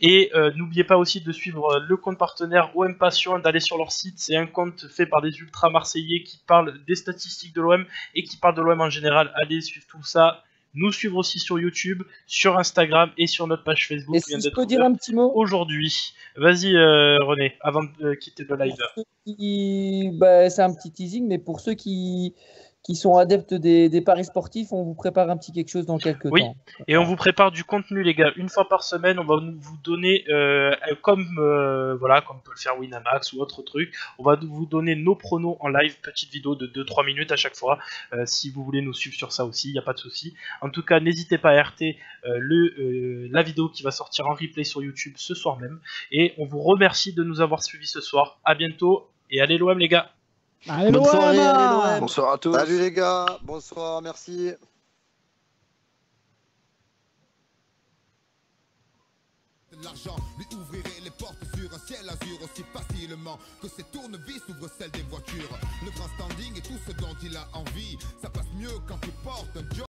A: Et n'oubliez pas aussi de suivre le compte partenaire OM Passion, d'aller sur leur site. C'est un compte fait par des ultras marseillais qui parlent des statistiques de l'OM et qui parlent de l'OM en général. Allez suivre tout ça. Nous suivre aussi sur YouTube, sur Instagram et sur notre page Facebook.
F: Et si je peux dire un petit mot
A: aujourd'hui. Vas-y René, avant de quitter le live.
F: C'est un petit teasing, mais pour ceux qui sont adeptes des paris sportifs, on vous prépare un petit quelque chose dans quelques temps.
A: Oui, et on vous prépare du contenu, les gars. Une fois par semaine, on va vous donner, comme peut le faire Winamax ou autre truc, on va vous donner nos pronos en live, petite vidéo de 2-3 minutes à chaque fois. Si vous voulez nous suivre sur ça aussi, il n'y a pas de souci. En tout cas, n'hésitez pas à RT la vidéo qui va sortir en replay sur YouTube ce soir même. Et on vous remercie de nous avoir suivis ce soir. À bientôt, et allez l'OM, les gars.
C: Allez,
B: Bonne soirée, allez, l'OM.
E: Bonsoir à tous.
D: Salut les gars, bonsoir, merci.
G: L'argent lui ouvrirait les portes sur un ciel azur aussi facilement que ses tournevis ouvrent celles des voitures. Le grand standing et tout ce dont il a envie, ça passe mieux quand tu portes un job.